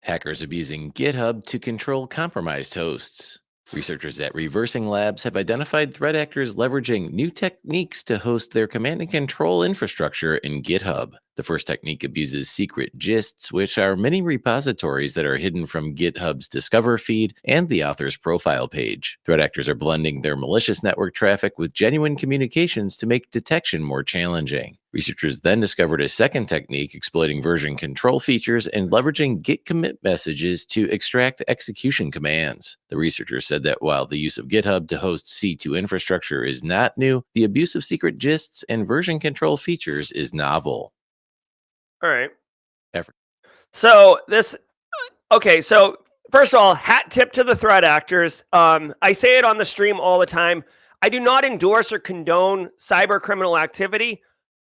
Speaker 4: Hackers abusing GitHub to control compromised hosts. Researchers at Reversing Labs have identified threat actors leveraging new techniques to host their command and control infrastructure in GitHub. The first technique abuses secret gists, which are mini repositories that are hidden from GitHub's Discover feed and the author's profile page. Threat actors are blending their malicious network traffic with genuine communications to make detection more challenging. Researchers then discovered a second technique exploiting version control features and leveraging git commit messages to extract execution commands. The researchers said that while the use of GitHub to host C2 infrastructure is not new, the abuse of secret gists and version control features is novel.
Speaker 2: All right. So first of all, hat tip to the threat actors. I say it on the stream all the time. I do not endorse or condone cyber criminal activity,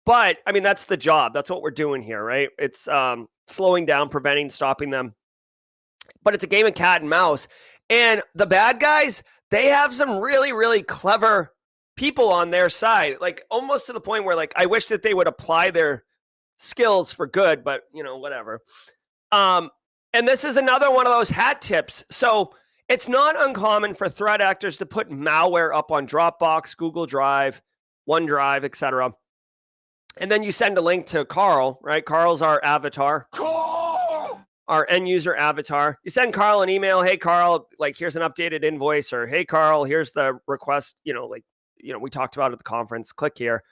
Speaker 2: but I mean, that's the job. That's what we're doing here, right? It's slowing down, preventing, stopping them. But it's a game of cat and mouse. And the bad guys, they have some really, really clever people on their side, like almost to the point where like, I wish that they would apply their skills for good, but whatever. And this is another one of those hat tips. So it's not uncommon for threat actors to put malware up on Dropbox, Google Drive, OneDrive, etc. And then you send a link to Carl, right? Carl's our avatar. Carl! Our end user avatar. You send Carl an email. Hey, Carl, like here's an updated invoice, or hey, Carl, here's the request, we talked about at the conference. Click here.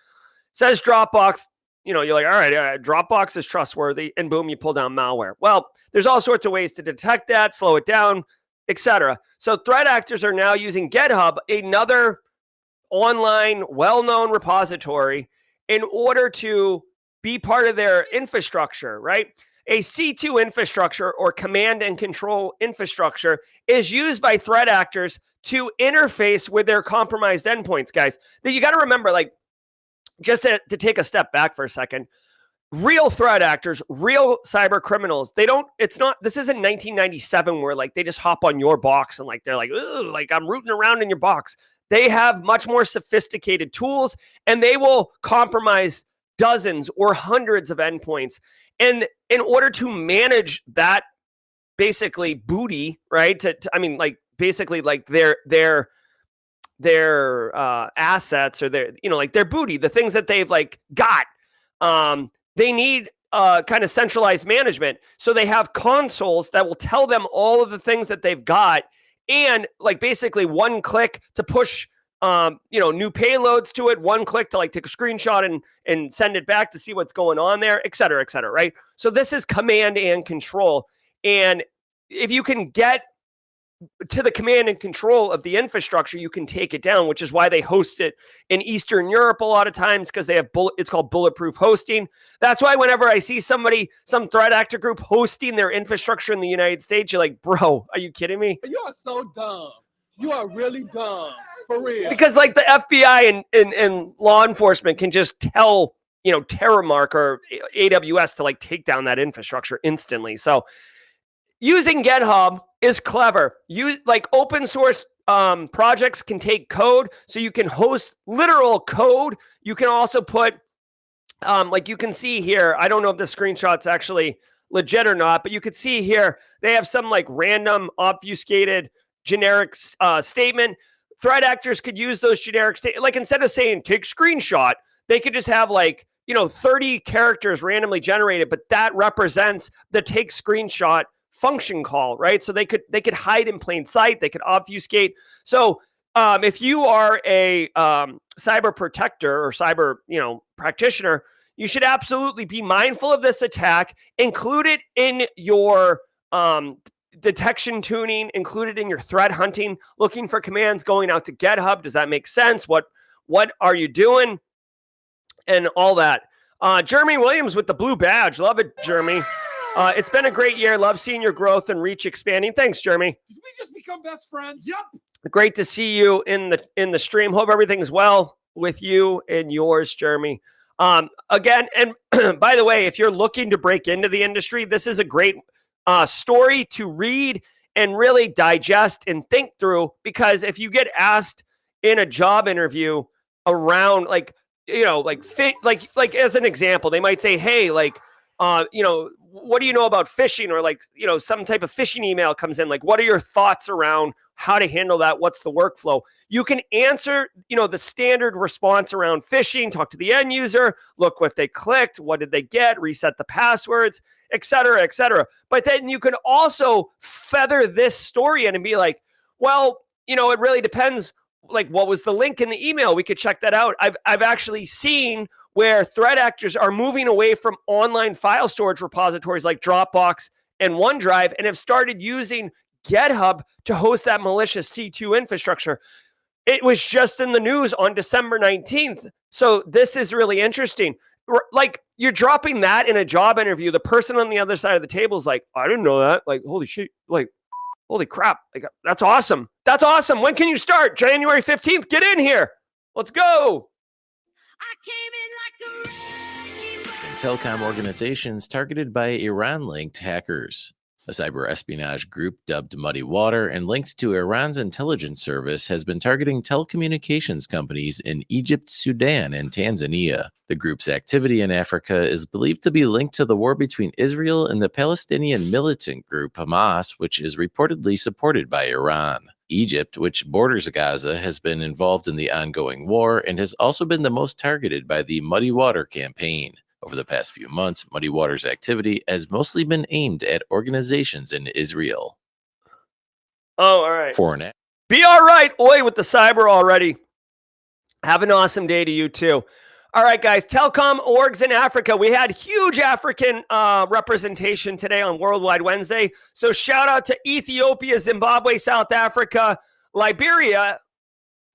Speaker 2: Says Dropbox. You're like, all right, Dropbox is trustworthy, and boom, you pull down malware. Well, there's all sorts of ways to detect that, slow it down, etc. So threat actors are now using GitHub, another online, well-known repository, in order to be part of their infrastructure, right? A C2 infrastructure or command and control infrastructure is used by threat actors to interface with their compromised endpoints, guys. That you got to remember, like, just to take a step back for a second, real threat actors, real cyber criminals, this isn't 1997 where like they just hop on your box and like, they're like, like I'm rooting around in your box. They have much more sophisticated tools and they will compromise dozens or hundreds of endpoints. And in order to manage that basically booty, right? Basically like their assets or their booty, the things that they've like got, they need kind of centralized management. So they have consoles that will tell them all of the things that they've got, and like basically one click to push new payloads to it, one click to like take a screenshot and send it back to see what's going on there, et cetera, right? So this is command and control. And if you can get to the command and control of the infrastructure, you can take it down, which is why they host it in Eastern Europe a lot of times, because they have it's called bulletproof hosting. That's why whenever I see some threat actor group hosting their infrastructure in the United States, you're like, bro, are you kidding me?
Speaker 7: You are so dumb. You are really dumb. For real.
Speaker 2: Because like the FBI and law enforcement can just tell, Terramark or AWS to like take down that infrastructure instantly. So using GitHub is clever. Like open source projects can take code, so you can host literal code. You can also put, like you can see here, I don't know if the screenshot's actually legit or not, but you could see here, they have some like random obfuscated generic statement. Threat actors could use those generic like instead of saying take screenshot, they could just have like, 30 characters randomly generated, but that represents the take screenshot function call, right? So they could hide in plain sight, they could obfuscate. So if you are a cyber protector or cyber, practitioner, you should absolutely be mindful of this attack, include it in your detection tuning, include it in your threat hunting, looking for commands going out to GitHub. Does that make sense? What are you doing? And all that. Jeremy Williams with the blue badge. Love it, Jeremy. It's been a great year. Love seeing your growth and reach expanding. Thanks, Jeremy.
Speaker 7: Did we just become best friends? Yep.
Speaker 2: Great to see you in the stream. Hope everything's well with you and yours, Jeremy. Again, and by the way, if you're looking to break into the industry, this is a great story to read and really digest and think through, because if you get asked in a job interview around like as an example, they might say, hey, like, what do you know about phishing? Or like, some type of phishing email comes in. Like, what are your thoughts around how to handle that? What's the workflow? You can answer, the standard response around phishing, talk to the end user, look what they clicked, what did they get, reset the passwords, et cetera, et cetera. But then you can also feather this story in and be like, well, it really depends. Like, what was the link in the email? We could check that out. I've actually seen where threat actors are moving away from online file storage repositories like Dropbox and OneDrive and have started using GitHub to host that malicious C2 infrastructure. It was just in the news on December 19th. So this is really interesting. Like, you're dropping that in a job interview. The person on the other side of the table is like, I didn't know that. Like, holy shit. Like, holy crap. Like, that's awesome. That's awesome. When can you start? January 15th. Get in here. Let's go.
Speaker 4: And telecom organizations targeted by Iran-linked hackers. A cyber espionage group dubbed Muddy Water and linked to Iran's intelligence service has been targeting telecommunications companies in Egypt, Sudan, and Tanzania. The group's activity in Africa is believed to be linked to the war between Israel and the Palestinian militant group Hamas, which is reportedly supported by Iran. Egypt, which borders Gaza, has been involved in the ongoing war and has also been the most targeted by the Muddy Water campaign. Over the past few months, Muddy Water's activity has mostly been aimed at organizations in Israel.
Speaker 2: Oh, all right.
Speaker 4: Be
Speaker 2: all right. Oi, with the cyber already. Have an awesome day to you too. All right, guys. Telecom orgs in Africa. We had huge African representation today on Worldwide Wednesday. So shout out to Ethiopia, Zimbabwe, South Africa, Liberia,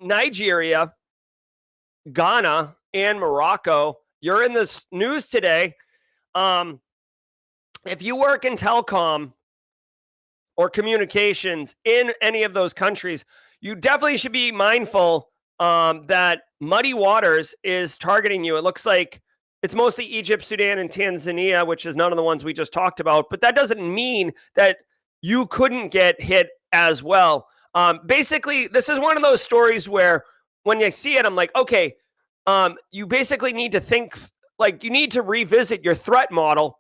Speaker 2: Nigeria, Ghana, and Morocco. You're in the news today. If you work in telecom or communications in any of those countries, you definitely should be mindful that Muddy Waters is targeting you. It looks like it's mostly Egypt, Sudan, and Tanzania, which is none of the ones we just talked about. But that doesn't mean that you couldn't get hit as well. Basically, this is one of those stories where when I see it, I'm like, okay, you basically need to think, like, you need to revisit your threat model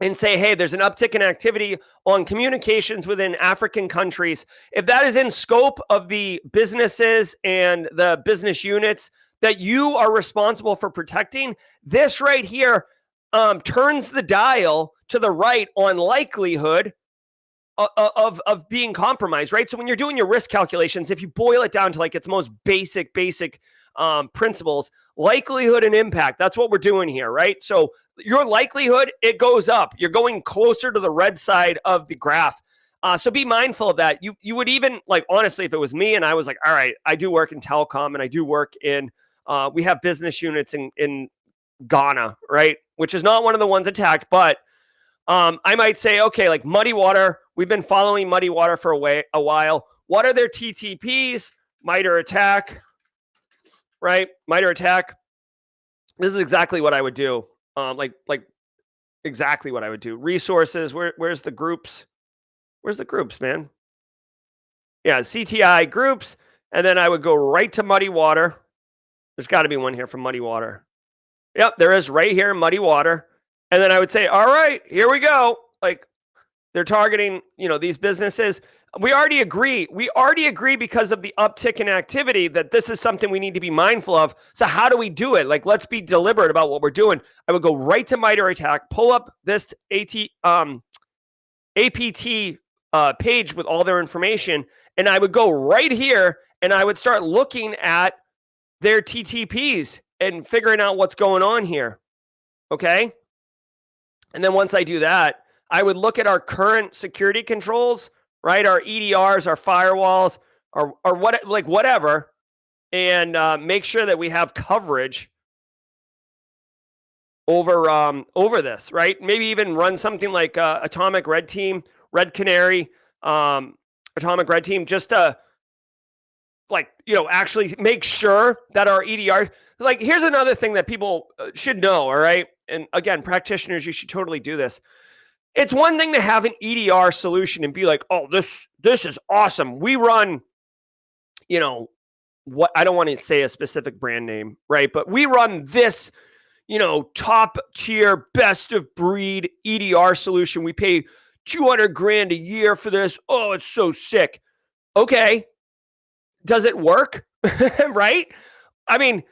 Speaker 2: and say, hey, there's an uptick in activity on communications within African countries. If that is in scope of the businesses and the business units that you are responsible for protecting, this right here turns the dial to the right on likelihood of being compromised, right? So when you're doing your risk calculations, if you boil it down to like its most basic principles, likelihood and impact, that's what we're doing here, right? So your likelihood, it goes up. You're going closer to the red side of the graph. So be mindful of that. You would even, like, honestly, if it was me and I was like, all right, I do work in telecom and I do work in, we have business units in Ghana, right? Which is not one of the ones attacked, but I might say, okay, like Muddy Water, we've been following Muddy Water for a while. What are their TTPs? MITRE ATT&CK, right? MITRE ATT&CK. This is exactly what I would do. Like exactly what I would do. Resources, where's the groups? Where's the groups, man? Yeah, CTI groups. And then I would go right to Muddy Water. There's got to be one here from Muddy Water. Yep, there is right here, Muddy Water. And then I would say, all right, here we go. Like, they're targeting, these businesses. We already agree. Because of the uptick in activity that this is something we need to be mindful of. So how do we do it? Like, let's be deliberate about what we're doing. I would go right to MITRE ATT&CK, pull up this APT page with all their information, and I would go right here and I would start looking at their TTPs and figuring out what's going on here. Okay? And then once I do that, I would look at our current security controls, right? Our EDRs, our firewalls, or whatever, and make sure that we have coverage over this, right? Maybe even run something like Atomic Red Team, Red Canary, Atomic Red Team, just to actually make sure that our EDR, like, here's another thing that people should know, all right? And again, practitioners, you should totally do this. It's one thing to have an EDR solution and be like, oh, this is awesome. We run, what, I don't want to say a specific brand name, right? But we run this, top tier, best of breed EDR solution. We pay $200,000 a year for this. Oh, it's so sick. Okay. Does it work? Right? I mean,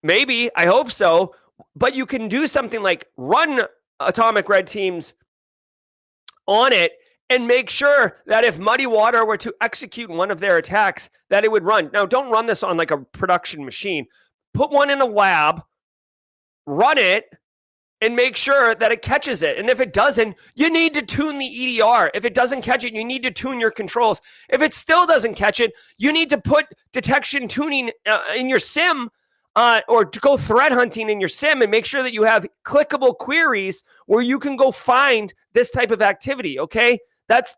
Speaker 2: maybe, I hope so, but you can do something like run Atomic Red Teams on it and make sure that if Muddy Water were to execute one of their attacks, that it would run. Now, don't run this on like a production machine. Put one in a lab, run it, and make sure that it catches it. And if it doesn't, you need to tune the EDR. If it doesn't catch it, you need to tune your controls. If it still doesn't catch it, you need to put detection tuning in your SIM, or to go threat hunting in your SIM and make sure that you have clickable queries where you can go find this type of activity, okay?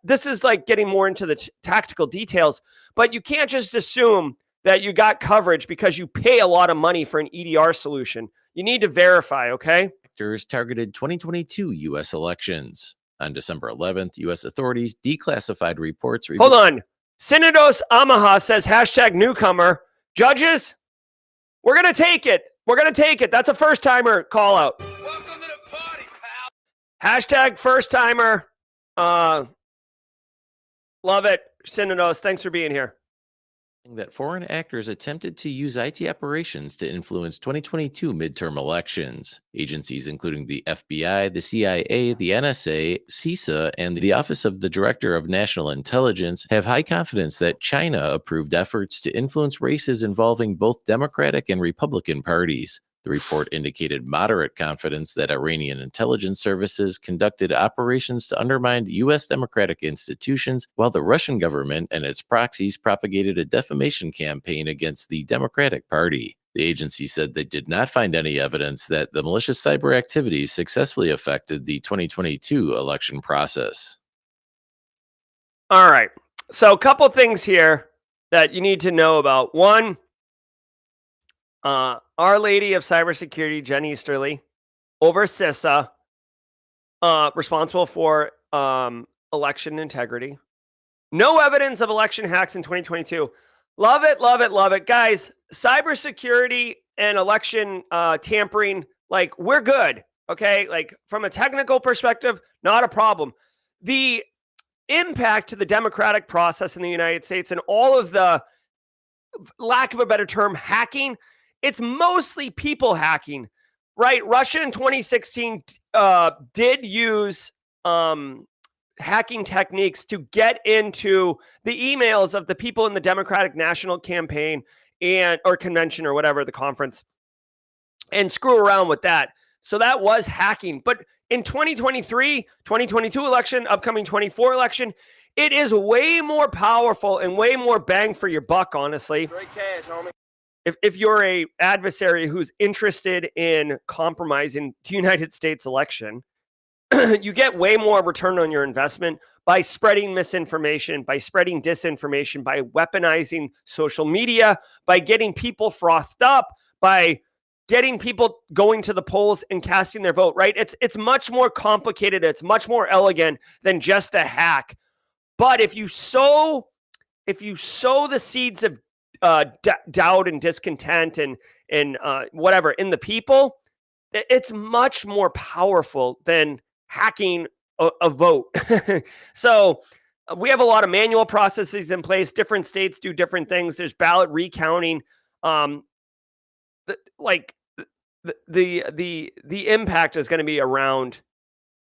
Speaker 2: This is like getting more into the tactical details, but you can't just assume that you got coverage because you pay a lot of money for an EDR solution. You need to verify, okay?
Speaker 4: Actors targeted 2022 U.S. elections. On December 11th, U.S. authorities declassified reports.
Speaker 2: Hold on. Synodos Amaha says #newcomer. Judges, we're going to take it. That's a first-timer call out.
Speaker 7: Welcome to the party, pal.
Speaker 2: #first-timer. Love it. Synodos, thanks for being here.
Speaker 4: That foreign actors attempted to use IT operations to influence 2022 midterm elections. Agencies including the FBI, the CIA, the NSA, CISA, and the Office of the Director of National Intelligence have high confidence that China approved efforts to influence races involving both Democratic and Republican parties. The report indicated moderate confidence that Iranian intelligence services conducted operations to undermine U.S. democratic institutions, while the Russian government and its proxies propagated a defamation campaign against the Democratic Party. The agency said they did not find any evidence that the malicious cyber activities successfully affected the 2022 election process.
Speaker 2: All right. So a couple things here that you need to know about. One, Our Lady of Cybersecurity, Jen Easterly, over CISA, responsible for election integrity. No evidence of election hacks in 2022. Love it, love it, love it. Guys, cybersecurity and election tampering, like, we're good, okay? Like, from a technical perspective, not a problem. The impact to the democratic process in the United States and all of the, lack of a better term, hacking, it's mostly people hacking, right? Russia in 2016 did use hacking techniques to get into the emails of the people in the Democratic National Campaign or convention or whatever, the conference, and screw around with that. So that was hacking. But in 2023, 2022 election, upcoming 24 election, It is way more powerful and way more bang for your buck, honestly.
Speaker 7: Straight cash, homie.
Speaker 2: If you're a adversary who's interested in compromising the United States election, you get way more return on your investment by spreading misinformation, by spreading disinformation, by weaponizing social media, by getting people frothed up, by getting people going to the polls and casting their vote, right? It's much more complicated. It's much more elegant than just a hack. But if you sow the seeds of doubt and discontent and whatever in the people, it's much more powerful than hacking a vote. So we have a lot of manual processes in place. Different states do different things. There's ballot recounting. The impact is going to be around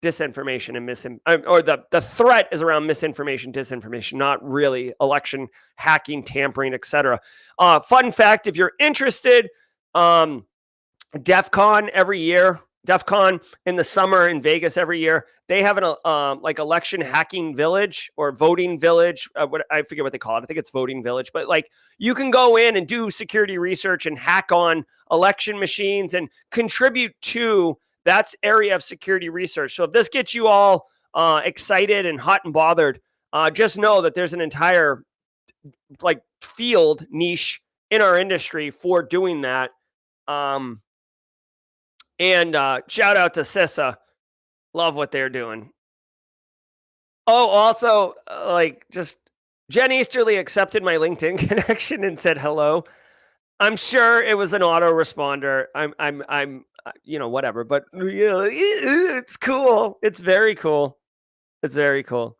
Speaker 2: disinformation and or the threat is around misinformation, disinformation, not really election hacking, tampering, etc. Fun fact, if you're interested, DEF CON every year, DEF CON in the summer in Vegas every year, they have an like election hacking village or voting village. I forget what they call it. I think it's voting village, but like you can go in and do security research and hack on election machines and contribute to that area of security research. So if this gets you all excited and hot and bothered, just know that there's an entire like field niche in our industry for doing that. And shout out to CISA. Love what they're doing. Oh, also, like, just Jen Easterly accepted my LinkedIn connection and said hello. I'm sure it was an autoresponder. I'm whatever. But yeah, it's cool. It's very cool. It's very cool.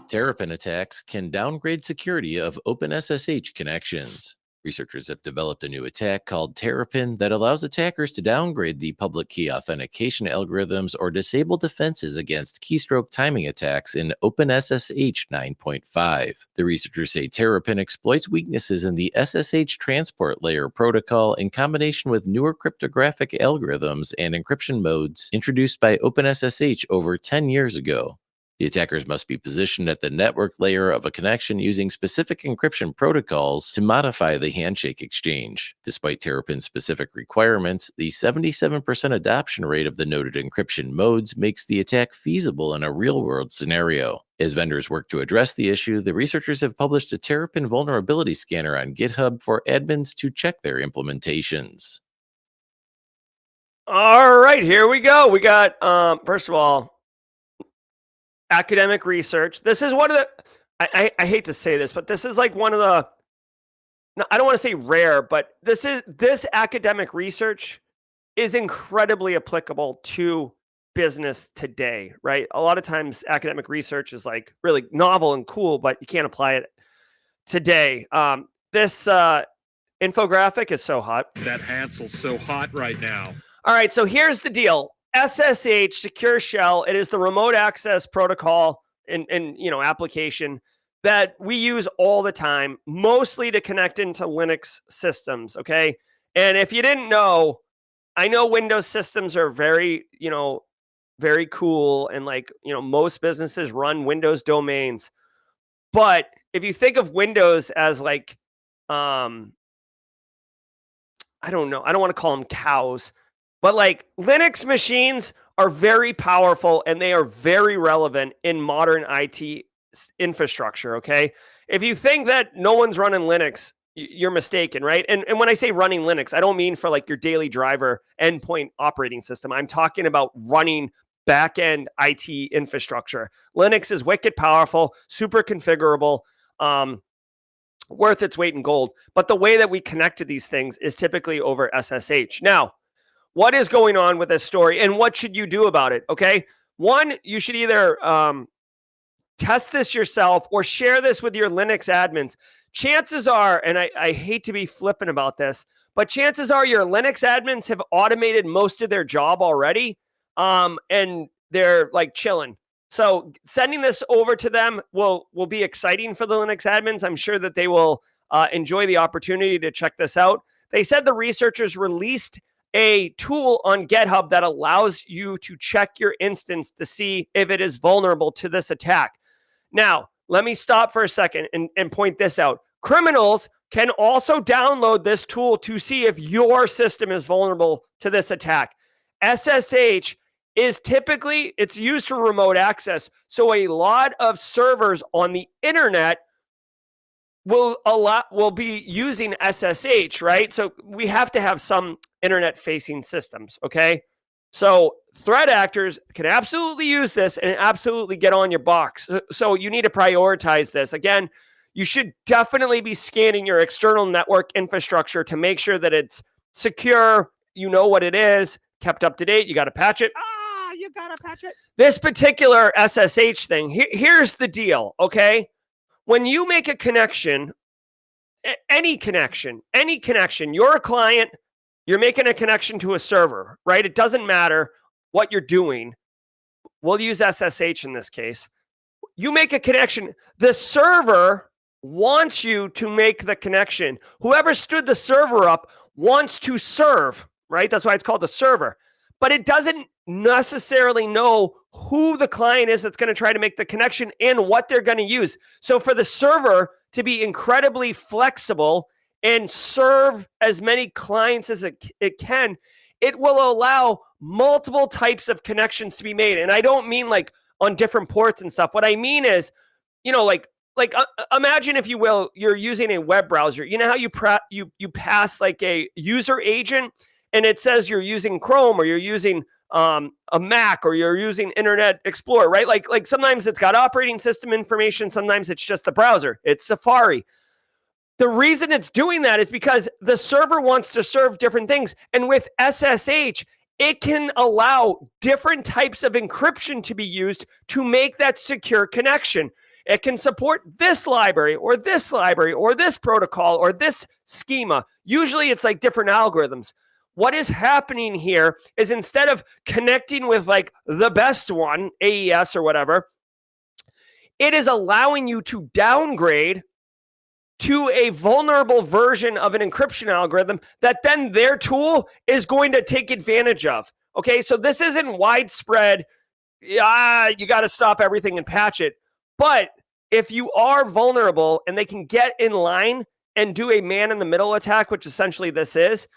Speaker 4: Terrapin attacks can downgrade security of OpenSSH connections. Researchers have developed a new attack called Terrapin that allows attackers to downgrade the public key authentication algorithms or disable defenses against keystroke timing attacks in OpenSSH 9.5. The researchers say Terrapin exploits weaknesses in the SSH transport layer protocol in combination with newer cryptographic algorithms and encryption modes introduced by OpenSSH over 10 years ago. The attackers must be positioned at the network layer of a connection using specific encryption protocols to modify the handshake exchange. Despite Terrapin's specific requirements, the 77% adoption rate of the noted encryption modes makes the attack feasible in a real-world scenario. As vendors work to address the issue, the researchers have published a Terrapin vulnerability scanner on GitHub for admins to check their implementations.
Speaker 2: All right, here we go. We got, first of all, academic research. This is one of the, I hate to say this, but this is like one of the, I don't want to say rare, but this academic research is incredibly applicable to business today, right? A lot of times academic research is like really novel and cool, but you can't apply it today. This infographic is so hot.
Speaker 5: That Hansel's so hot right now.
Speaker 2: All right, so here's the deal. SSH, Secure Shell, it is the remote access protocol and application that we use all the time, mostly to connect into Linux systems, okay? And if you didn't know, I know Windows systems are very, very cool, and most businesses run Windows domains. But if you think of Windows as like, I don't know, I don't want to call them cows, but like Linux machines are very powerful and they are very relevant in modern IT infrastructure, okay? If you think that no one's running Linux, you're mistaken, right? And when I say running Linux, I don't mean for like your daily driver endpoint operating system. I'm talking about running back-end IT infrastructure. Linux is wicked powerful, super configurable, worth its weight in gold. But the way that we connect to these things is typically over SSH. Now, what is going on with this story and what should you do about it? Okay. One, you should either test this yourself or share this with your Linux admins. Chances are, and I hate to be flippant about this, but chances are your Linux admins have automated most of their job already. And they're like chilling. So sending this over to them will be exciting for the Linux admins. I'm sure that they will enjoy the opportunity to check this out. They said the researchers released a tool on GitHub that allows you to check your instance to see if it is vulnerable to this attack. Now, let me stop for a second and point this out. Criminals can also download this tool to see if your system is vulnerable to this attack. SSH is typically, it's used for remote access. So a lot of servers on the internet will be using SSH, right? So we have to have some internet facing systems, okay? So threat actors can absolutely use this and absolutely get on your box. So you need to prioritize this. Again, you should definitely be scanning your external network infrastructure to make sure that it's secure, you know what it is, kept up to date, you got to patch it. You got to patch it. This particular SSH thing, here's the deal, okay? When you make a connection, any connection, you're a client, you're making a connection to a server, right? It doesn't matter what you're doing. We'll use SSH in this case. You make a connection. The server wants you to make the connection. Whoever stood the server up wants to serve, right? That's why it's called a server. But it doesn't necessarily know who the client is that's going to try to make the connection and what they're going to use. So for the server to be incredibly flexible and serve as many clients as it can, it will allow multiple types of connections to be made. And I don't mean like on different ports and stuff. What I mean is, like imagine, if you will, you're using a web browser. You know how you pass like a user agent and it says you're using Chrome or you're using a Mac or you're using Internet Explorer, right? Like sometimes it's got operating system information. Sometimes it's just the browser. It's Safari. The reason it's doing that is because the server wants to serve different things. And with SSH, it can allow different types of encryption to be used to make that secure connection. It can support this library or this protocol or this schema. Usually it's like different algorithms. What is happening here is instead of connecting with like the best one, AES or whatever, it is allowing you to downgrade to a vulnerable version of an encryption algorithm that then their tool is going to take advantage of. Okay, so this isn't widespread, you got to stop everything and patch it. But if you are vulnerable and they can get in line and do a man-in-the-middle attack, which essentially this is,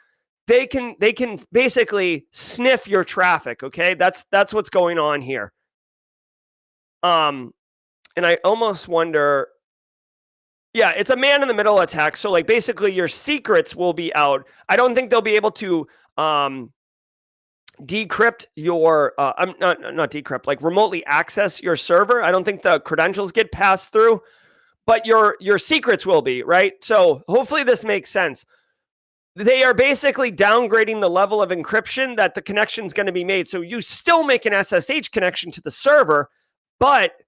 Speaker 2: they can basically sniff your traffic, okay? That's what's going on here. And I almost wonder, yeah, it's a man-in-the-middle attack. So like basically your secrets will be out. I don't think they'll be able to decrypt your, not decrypt, like remotely access your server. I don't think the credentials get passed through, but your secrets will be, right? So hopefully this makes sense. They are basically downgrading the level of encryption that the connection is going to be made. So you still make an SSH connection to the server, but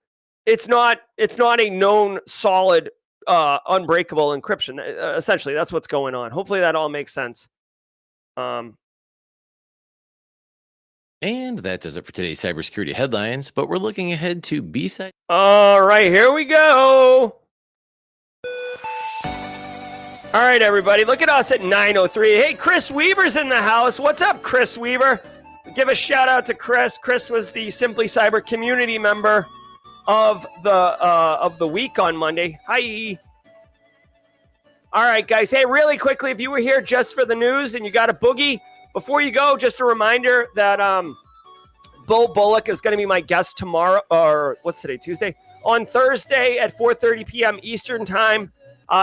Speaker 2: it's not a known solid unbreakable encryption. Essentially, that's what's going on. Hopefully that all makes sense.
Speaker 4: And that does it for today's cybersecurity headlines, but we're looking ahead to B-side.
Speaker 2: All right, here we go. All right, everybody, look at us at 9:03. Hey, Chris Weaver's in the house. What's up, Chris Weaver? Give a shout out to Chris. Chris was the Simply Cyber community member of the week on Monday. Hi. All right, guys. Hey, really quickly, if you were here just for the news and you got a boogie, before you go, just a reminder that Bo Bullock is going to be my guest tomorrow, or what's today, Tuesday? On Thursday at 4:30 p.m. Eastern time.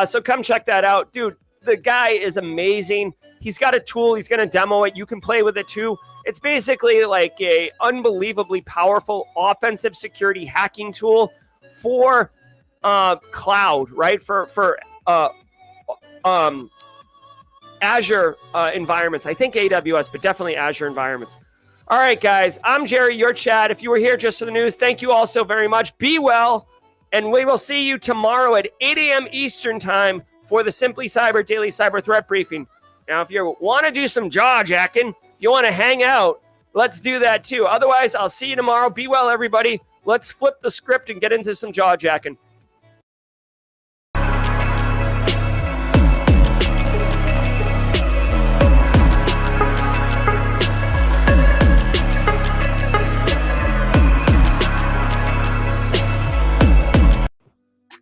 Speaker 2: So come check that out. Dude, the guy is amazing. He's got a tool. He's going to demo it. You can play with it too. It's basically like a unbelievably powerful offensive security hacking tool for cloud, right? For Azure environments. I think AWS, but definitely Azure environments. All right, guys. I'm Jerry, your Chad. If you were here just for the news, thank you all so very much. Be well. And we will see you tomorrow at 8 a.m. Eastern time for the Simply Cyber Daily Cyber Threat Briefing. Now, if you want to do some jaw jacking, if you want to hang out, let's do that too. Otherwise, I'll see you tomorrow. Be well, everybody. Let's flip the script and get into some jaw jacking.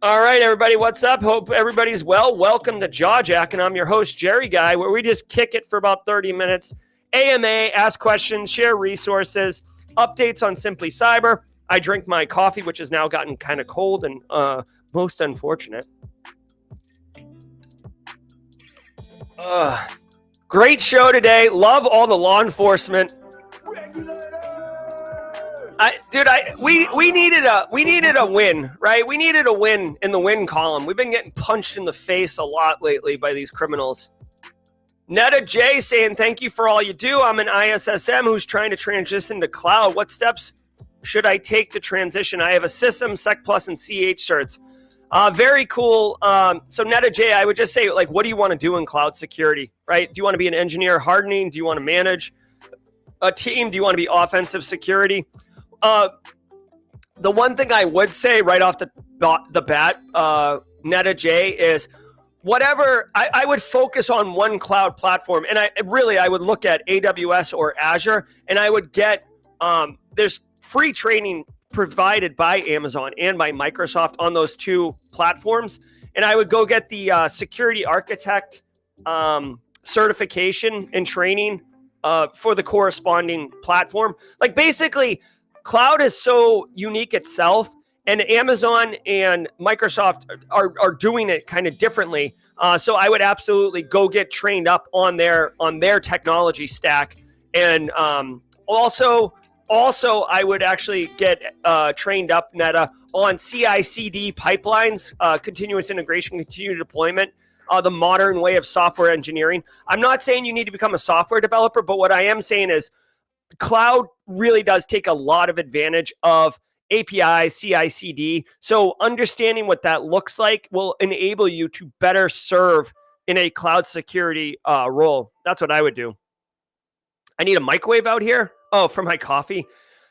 Speaker 2: All right, everybody, what's up? Hope everybody's well. Welcome to Jaw Jack, and I'm your host, Jerry Guy, where we just kick it for about 30 minutes. AMA, ask questions, share resources, updates on Simply Cyber. I drink my coffee, which has now gotten kind of cold and most unfortunate. Great show today. Love all the law enforcement. We needed a win, right? We needed a win in the win column. We've been getting punched in the face a lot lately by these criminals. Netta J saying, thank you for all you do. I'm an ISSM who's trying to transition to cloud. What steps should I take to transition? I have a system, Sec Plus, and CH certs. Very cool. So Netta J, I would just say, like, what do you want to do in cloud security, right? Do you want to be an engineer hardening? Do you want to manage a team? Do you want to be offensive security? The one thing I would say right off the bat, Netta J, is whatever, I would focus on one cloud platform. And I would look at AWS or Azure, and I would get, there's free training provided by Amazon and by Microsoft on those two platforms. And I would go get the security architect certification and training for the corresponding platform. Like, basically, cloud is so unique itself, and Amazon and Microsoft are doing it kind of differently. So I would absolutely go get trained up on their technology stack. And also I would actually get trained up, Netta, on CI/CD pipelines, continuous integration, continued deployment, the modern way of software engineering. I'm not saying you need to become a software developer, but what I am saying is cloud really does take a lot of advantage of API, CI/CD. So understanding what that looks like will enable you to better serve in a cloud security role. That's what I would do. I need a microwave out here. Oh, for my coffee.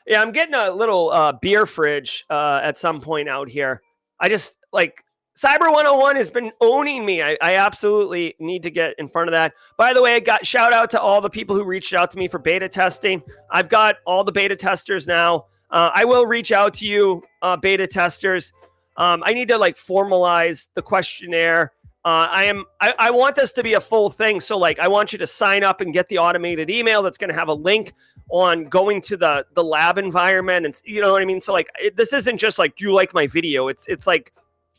Speaker 2: Yeah, I'm getting a little beer fridge at some point out here. I just, like, Cyber 101 has been owning me. I absolutely need to get in front of that. By the way, I got shout out to all the people who reached out to me for beta testing. I've got all the beta testers now. I will reach out to you, beta testers. I need to, like, formalize the questionnaire. I want this to be a full thing. So, like, I want you to sign up and get the automated email that's going to have a link on going to the lab environment. And you know what I mean? So, like, this isn't just like, do you like my video? It's like,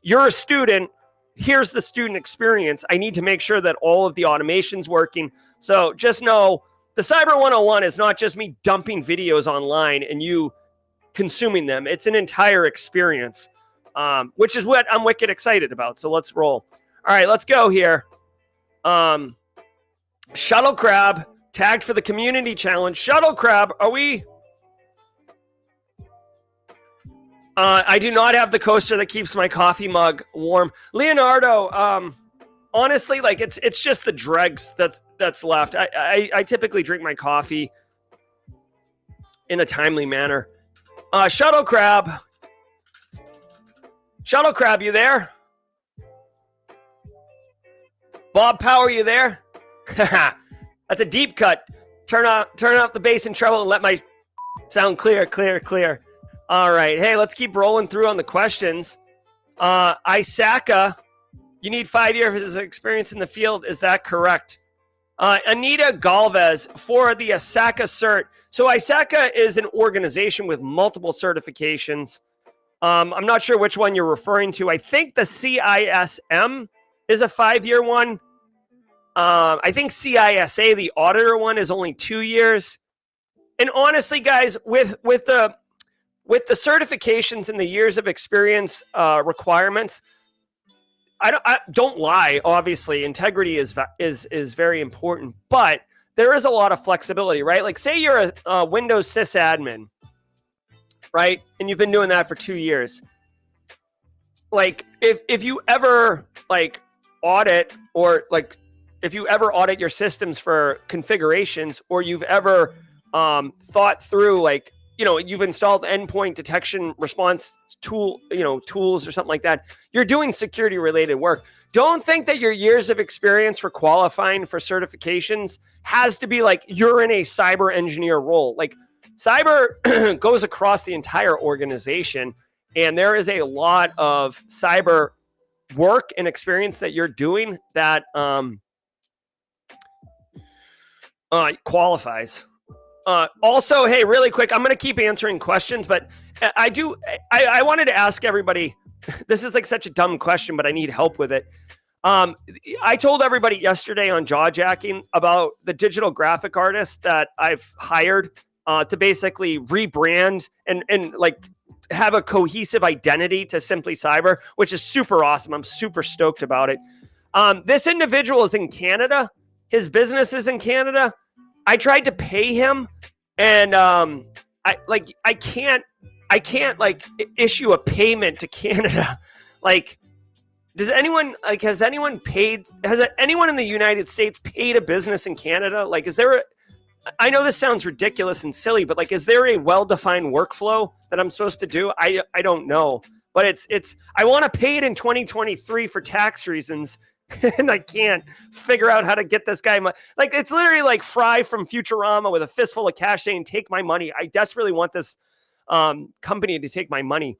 Speaker 2: you're a student. Here's the student experience. I need to make sure that all of the automation's working. So just know the Cyber 101 is not just me dumping videos online and you consuming them. It's an entire experience, which is what I'm wicked excited about. So let's roll. All right, let's go here. Shuttle Crab tagged for the community challenge. Shuttle Crab, are we? I do not have the coaster that keeps my coffee mug warm. Leonardo, honestly, like, it's just the dregs that's left. I typically drink my coffee in a timely manner. Shuttle Crab, you there? Bob Power, you there? That's a deep cut. Turn up the bass and treble and let my sound clear. All right. Hey, let's keep rolling through on the questions. Isaka, you need 5 years of experience in the field. Is that correct? Anita Galvez for the Isaka cert. So Isaka is an organization with multiple certifications. I'm not sure which one you're referring to. I think the CISM is a 5-year one. I think CISA, the auditor one, is only 2 years. And honestly, guys, with the certifications and the years of experience requirements, I don't lie. Obviously, integrity is very important, but there is a lot of flexibility, right? Like, say you're a Windows sysadmin, right? And you've been doing that for 2 years. Like, if you ever, like, audit, or, like, if you ever audit your systems for configurations, or you've ever thought through, like, you know, you've installed endpoint detection response tools or something like that, you're doing security related work. Don't think that your years of experience for qualifying for certifications has to be like you're in a cyber engineer role. Like, cyber goes across the entire organization, And there is a lot of cyber work and experience that you're doing that qualifies. Also, hey, really quick, I'm going to keep answering questions, but I wanted to ask everybody, this is like such a dumb question, but I need help with it. I told everybody yesterday on Jawjacking about the digital graphic artist that I've hired to basically rebrand and like have a cohesive identity to Simply Cyber, which is super awesome. I'm super stoked about it. This individual is in Canada. His business is in Canada. I tried to pay him, and I can't like issue a payment to Canada. Like, has anyone in the United States paid a business in Canada? Like, I know this sounds ridiculous and silly, but like, is there a well-defined workflow that I'm supposed to do? I don't know, but I want to pay it in 2023 for tax reasons. And I can't figure out how to get this guy. Like, it's literally like Fry from Futurama with a fistful of cash saying, take my money. I desperately want this company to take my money.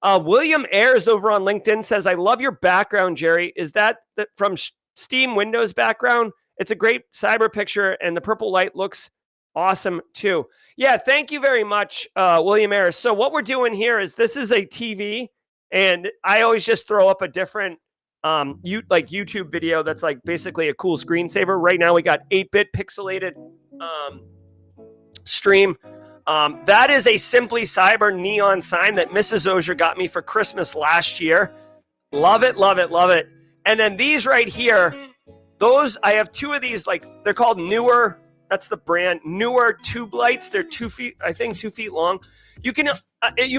Speaker 2: William Ayers over on LinkedIn says, I love your background, Jerry. Is that from Steam Windows background? It's a great cyber picture, and the purple light looks awesome too. Yeah, thank you very much, William Ayers. So what we're doing here is this is a TV, and I always just throw up a different YouTube video that's like basically a cool screensaver. Right now we got 8-bit pixelated stream. That is a Simply Cyber neon sign that Mrs. Auger got me for Christmas last year. Love it, love it, love it. And then these right here, I have 2 of these, like they're called Newer. That's the brand, Newer tube lights. They're 2 feet, I think 2 feet long. You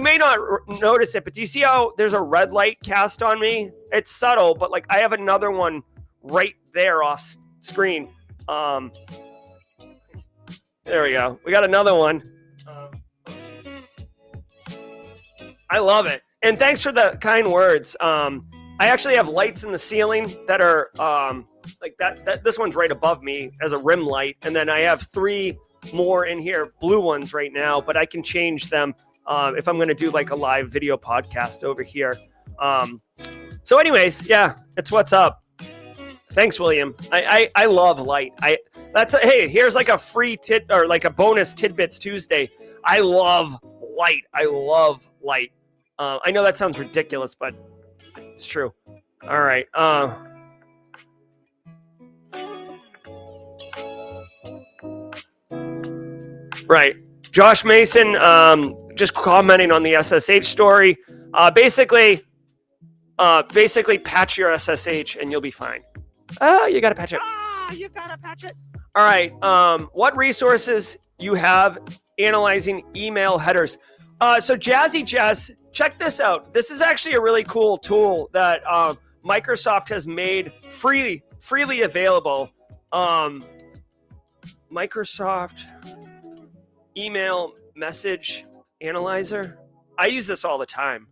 Speaker 2: may not notice it, but do you see how there's a red light cast on me? It's subtle, but like I have another one right there off screen. There we go. We got another one. I love it. And thanks for the kind words. I actually have lights in the ceiling that are like that. This one's right above me as a rim light. And then I have 3 more in here, blue ones right now, but I can change them if I'm going to do like a live video podcast over here. So anyways, yeah, it's what's up. Thanks, William. I love light. Hey, here's like a free or like a bonus Tidbits Tuesday. I love light. I love light. I know that sounds ridiculous, but it's true. All right. Right. Josh Mason, just commenting on the SSH story. Basically patch your SSH and you'll be fine. You got to patch it. You got to patch it. All right. What resources you have analyzing email headers? So Jazzy Jazz, check this out. This is actually a really cool tool that Microsoft has made freely available. Microsoft Email Message Analyzer. I use this all the time.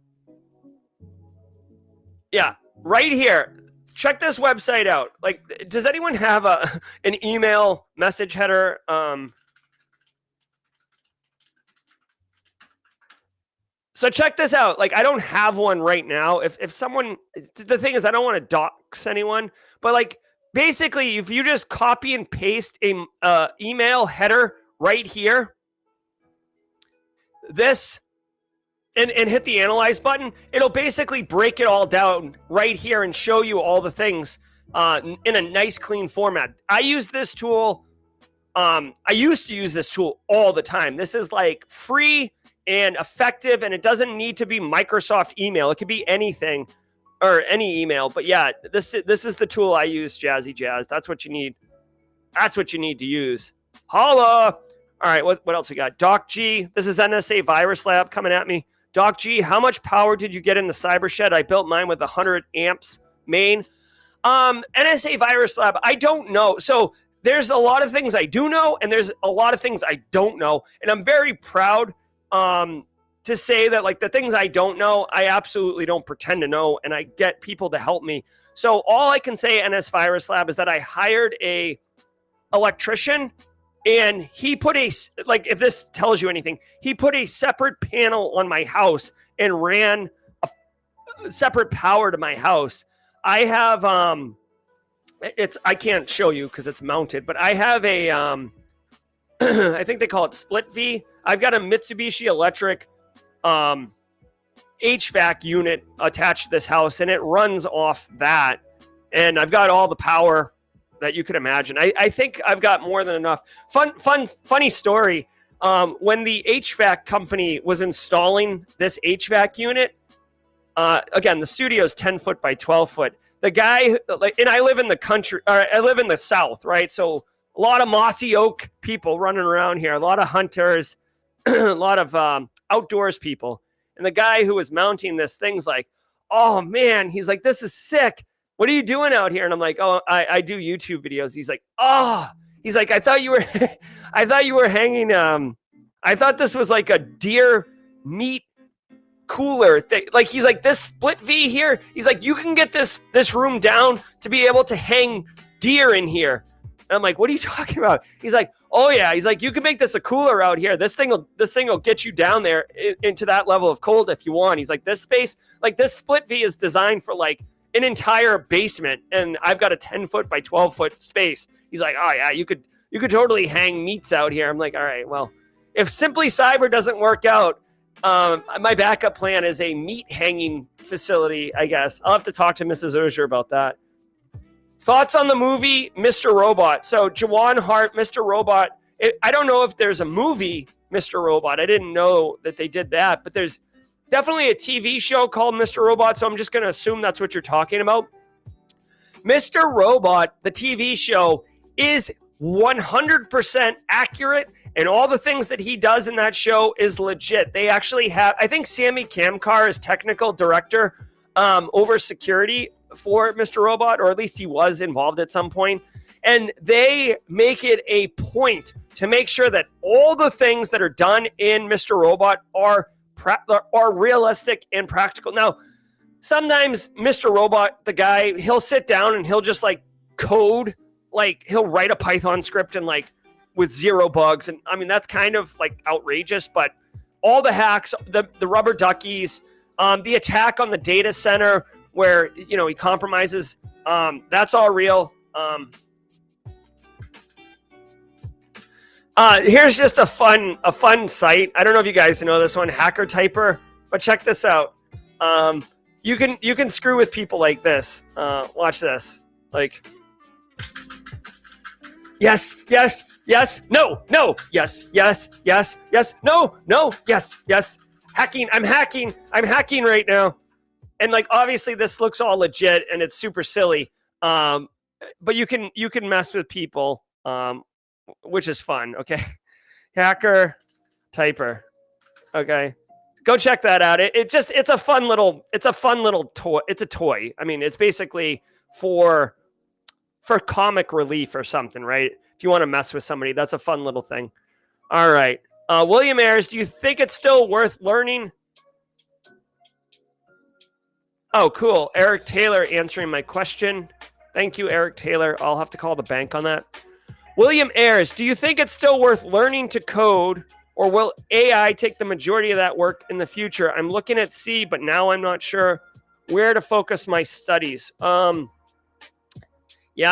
Speaker 2: Yeah, right here. Check this website out. Like, does anyone have an email message header? So check this out. Like, I don't have one right now. If someone, the thing is, I don't want to dox anyone, but like, basically, if you just copy and paste a email header right here, this, and hit the analyze button, it'll basically break it all down right here and show you all the things in a nice, clean format. I use this tool. I used to use this tool all the time. This is like free and effective, and it doesn't need to be Microsoft email. It could be anything or any email. But yeah, this is the tool I use, Jazzy Jazz. That's what you need. That's what you need to use. Holla! All right, what else we got? Doc G. This is NSA Virus Lab coming at me. Doc G, how much power did you get in the Cyber Shed? I built mine with 100 amps main. NSA Virus Lab, I don't know. So there's a lot of things I do know, and there's a lot of things I don't know. And I'm very proud to say that, like, the things I don't know, I absolutely don't pretend to know, and I get people to help me. So all I can say, NS Virus Lab, is that I hired a electrician, and he put if this tells you anything, he put a separate panel on my house and ran a separate power to my house. I have I can't show you because it's mounted, but I have a I think they call it split V. I've got a Mitsubishi Electric HVAC unit attached to this house, and it runs off that. And I've got all the power that you could imagine. I think I've got more than enough. Funny story. When the HVAC company was installing this HVAC unit, again, the studio is 10 foot by 12 foot. The guy, and I live in the country, or I live in the South, right? So a lot of mossy oak people running around here, a lot of hunters, a lot of outdoors people. And the guy who was mounting this thing's like, oh man, he's like, this is sick. What are you doing out here? And I'm like, oh, I do YouTube videos. He's like, oh, he's like, I thought you were hanging. I thought this was like a deer meat cooler thing. Like, he's like, this split V here. He's like, you can get this room down to be able to hang deer in here. And I'm like, what are you talking about? He's like, oh yeah. He's like, you can make this a cooler out here. This thing will get you down there into that level of cold if you want. He's like, this space, like this split V is designed for like an entire basement, and I've got a 10 foot by 12 foot space. He's like, oh yeah, you could totally hang meats out here. I'm like, all right, well, if Simply Cyber doesn't work out, my backup plan is a meat hanging facility, I guess. I'll have to talk to Mrs. Auger about that. Thoughts on the movie Mr. Robot? So Jawan Hart, Mr. Robot. I don't know if there's a movie Mr. Robot. I didn't know that they did that, but there's definitely a TV show called Mr. Robot, so I'm just going to assume that's what you're talking about. Mr. Robot, the TV show, is 100% accurate, and all the things that he does in that show is legit. They actually have, I think Sammy Kamkar is technical director over security for Mr. Robot, or at least he was involved at some point. And they make it a point to make sure that all the things that are done in Mr. Robot are realistic and practical. Now, sometimes Mr. Robot, the guy, he'll sit down and he'll just like code, like he'll write a Python script and like with 0 bugs. And I mean, that's kind of like outrageous, but all the hacks, the rubber duckies, the attack on the data center where, you know, he compromises, that's all real. Here's just a fun site. I don't know if you guys know this one, Hacker Typer, but check this out. You can screw with people like this. Watch this. Like, yes, yes, yes, no, no, yes, yes, yes, yes, no, no, yes, yes. Hacking. I'm hacking right now. And like, obviously this looks all legit and it's super silly. But you can mess with people, which is fun. Okay. Hacker Typer. Okay. Go check that out. It's a fun little toy. It's a toy. I mean, it's basically for comic relief or something, right? If you want to mess with somebody, that's a fun little thing. All right. William Ayers, do you think it's still worth learning? Oh, cool. Eric Taylor answering my question. Thank you, Eric Taylor. I'll have to call the bank on that. William Ayers, do you think it's still worth learning to code, or will AI take the majority of that work in the future? I'm looking at C, but now I'm not sure where to focus my studies. Yeah,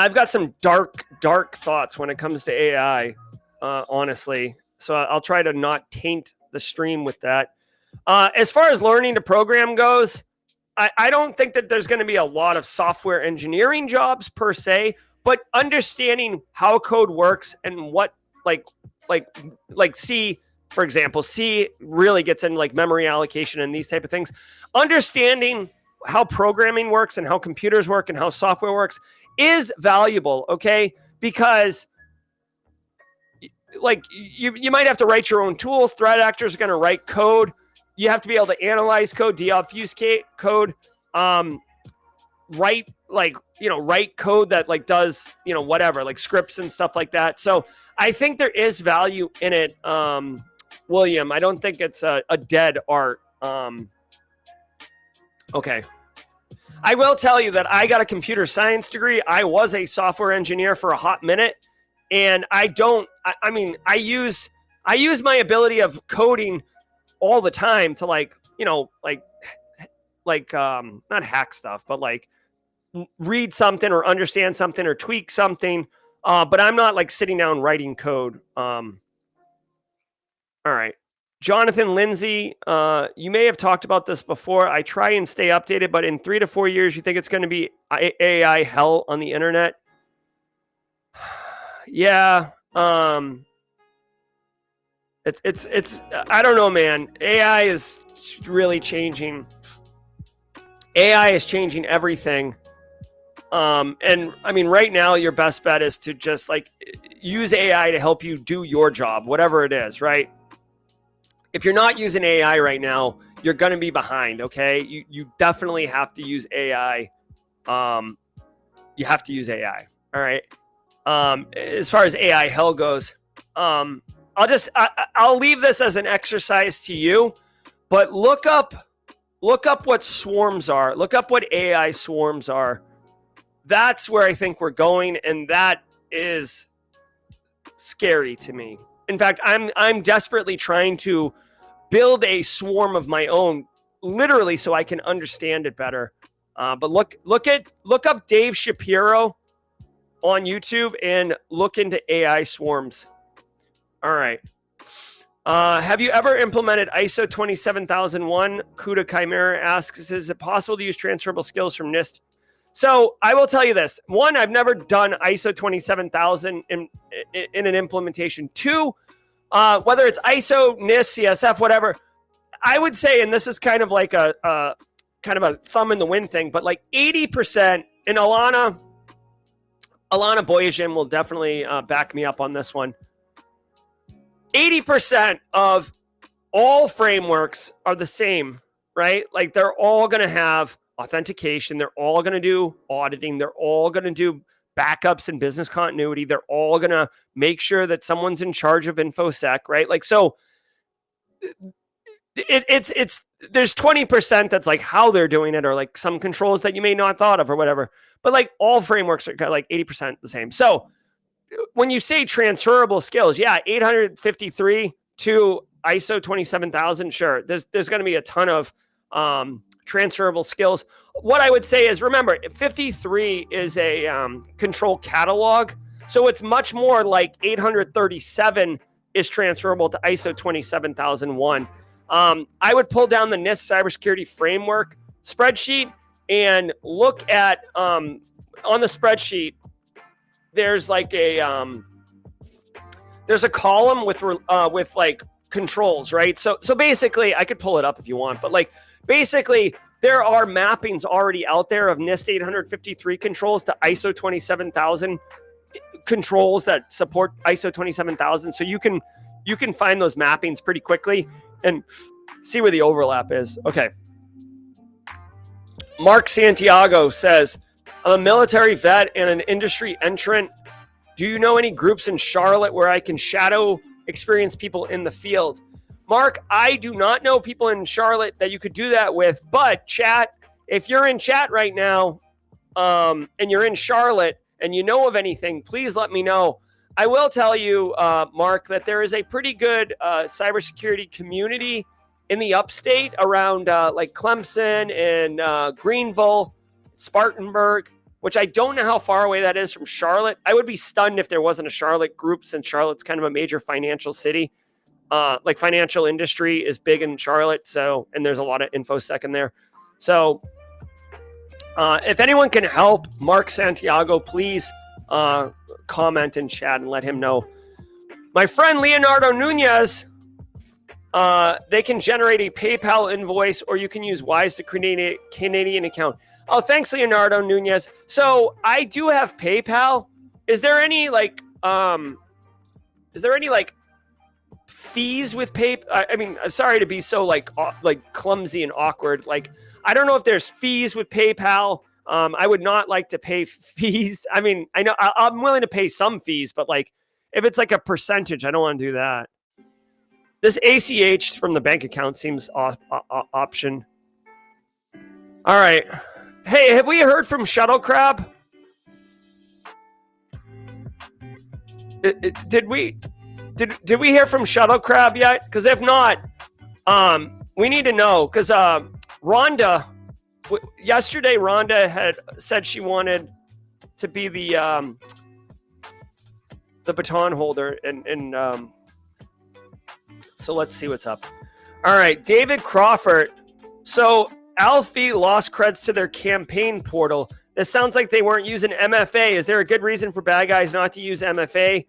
Speaker 2: I've got some dark thoughts when it comes to AI, honestly. So I'll try to not taint the stream with that. As far as learning to program goes, I don't think that there's going to be a lot of software engineering jobs per se, but understanding how code works and what like C, for example, C really gets into like memory allocation and these type of things. Understanding how programming works and how computers work and how software works is valuable, okay? Because like you might have to write your own tools. Threat actors are going to write code. You have to be able to analyze code, deobfuscate code, write code that like does, whatever, like scripts and stuff like that. So I think there is value in it, William. I don't think it's a dead art. Okay. I will tell you that I got a computer science degree. I was a software engineer for a hot minute, and I use my ability of coding all the time to like, not hack stuff, but like read something or understand something or tweak something. But I'm not like sitting down writing code. All right. Jonathan Lindsay, you may have talked about this before. I try and stay updated, but in 3 to 4 years, you think it's going to be AI hell on the internet? Yeah. It's I don't know, man. AI is really changing. AI is changing everything. And I mean, right now, your best bet is to just like use AI to help you do your job, whatever it is, right? If you're not using AI right now, you're going to be behind. Okay. You definitely have to use AI. You have to use AI. All right. As far as AI hell goes, I'll leave this as an exercise to you, but look up what swarms are. Look up what AI swarms are. That's where I think we're going, and that is scary to me. In fact, I'm desperately trying to build a swarm of my own, literally, so I can understand it better. But look up Dave Shapiro on YouTube and look into AI swarms. All right. Have you ever implemented ISO 27001? Kuda Chimera asks, is it possible to use transferable skills from NIST? So I will tell you this. One, I've never done ISO 27000 in an implementation. Two, whether it's ISO, NIST, CSF, whatever, I would say, and this is kind of like a thumb in the wind thing, but like 80%, and Alana Boyajian will definitely back me up on this one. 80% of all frameworks are the same, right? Like they're all going to have authentication. They're all going to do auditing. They're all going to do backups and business continuity. They're all going to make sure that someone's in charge of InfoSec, right? Like, so it's there's 20% that's like how they're doing it, or like some controls that you may not thought of or whatever. But like all frameworks are like 80% the same. So when you say transferable skills, yeah, 853 to ISO 27000, sure. There's going to be a ton of transferable skills. What I would say is, remember, 53 is a control catalog. So it's much more like 837 is transferable to ISO 27001. I would pull down the NIST cybersecurity framework spreadsheet and look at, on the spreadsheet, there's like there's a column with like controls, right? So basically, I could pull it up if you want, but like basically there are mappings already out there of NIST 853 controls to ISO 27000 controls that support ISO 27000. So you can find those mappings pretty quickly and see where the overlap is. Okay. Mark Santiago says, I'm a military vet and an industry entrant. Do you know any groups in Charlotte where I can shadow experienced people in the field? Mark, I do not know people in Charlotte that you could do that with, but chat, if you're in chat right now and you're in Charlotte and you know of anything, please let me know. I will tell you, Mark, that there is a pretty good cybersecurity community in the upstate around like Clemson and Greenville, Spartanburg, which I don't know how far away that is from Charlotte. I would be stunned if there wasn't a Charlotte group, since Charlotte's kind of a major financial city. Like financial industry is big in Charlotte. So, and there's a lot of InfoSec in there. So if anyone can help Mark Santiago, please comment in chat and let him know. My friend Leonardo Nunez, they can generate a PayPal invoice, or you can use Wise to create a Canadian account. Oh, thanks, Leonardo Nunez. So I do have PayPal. Is there any fees with PayPal? I mean, sorry to be so like clumsy and awkward. Like, I don't know if there's fees with PayPal. I would not like to pay fees. I mean, I know I'm willing to pay some fees, but like if it's like a percentage, I don't want to do that. This ACH from the bank account seems option. All right. Hey, have we heard from Shuttle Crab? Did we hear from Shuttle Crab yet? Because if not, we need to know because Rhonda, yesterday Rhonda had said she wanted to be the baton holder, and so let's see what's up. All right, David Crawford. So Alfie lost creds to their campaign portal. This sounds like they weren't using MFA. Is there a good reason for bad guys not to use MFA?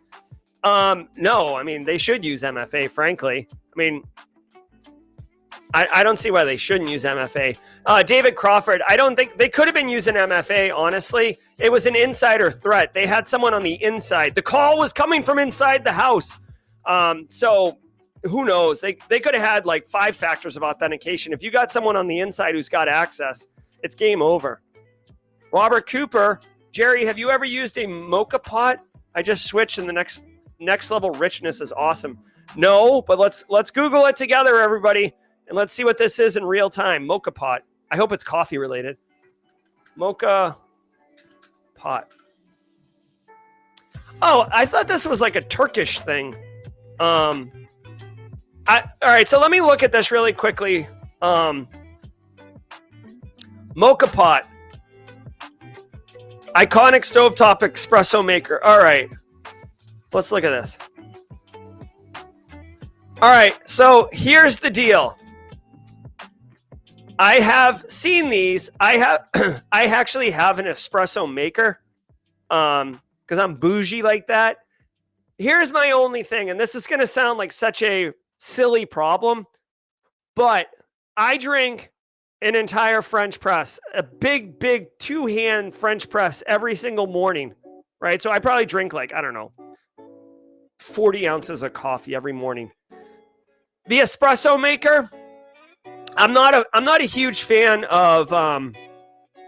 Speaker 2: No, I mean, they should use MFA, frankly. I mean, I don't see why they shouldn't use MFA. David Crawford, I don't think they could have been using MFA, honestly. It was an insider threat. They had someone on the inside. The call was coming from inside the house. So who knows? They could have had like 5 factors of authentication. If you got someone on the inside who's got access, it's game over. Robert Cooper, Jerry, have you ever used a mocha pot? I just switched, and the next level richness is awesome. No, but let's Google it together, everybody, and let's see what this is in real time. Mocha pot. I hope it's coffee related. Mocha pot. Oh, I thought this was like a Turkish thing. All right, so let me look at this really quickly. Mocha pot. Iconic stovetop espresso maker. All right. Let's look at this. All right. So here's the deal. I have seen these. I actually have an espresso maker because I'm bougie like that. Here's my only thing, and this is going to sound like such a silly problem, but I drink an entire French press, a big 2-hand French press every single morning, right? So I probably drink like, I don't know, 40 ounces of coffee every morning. The espresso maker, I'm not a huge fan of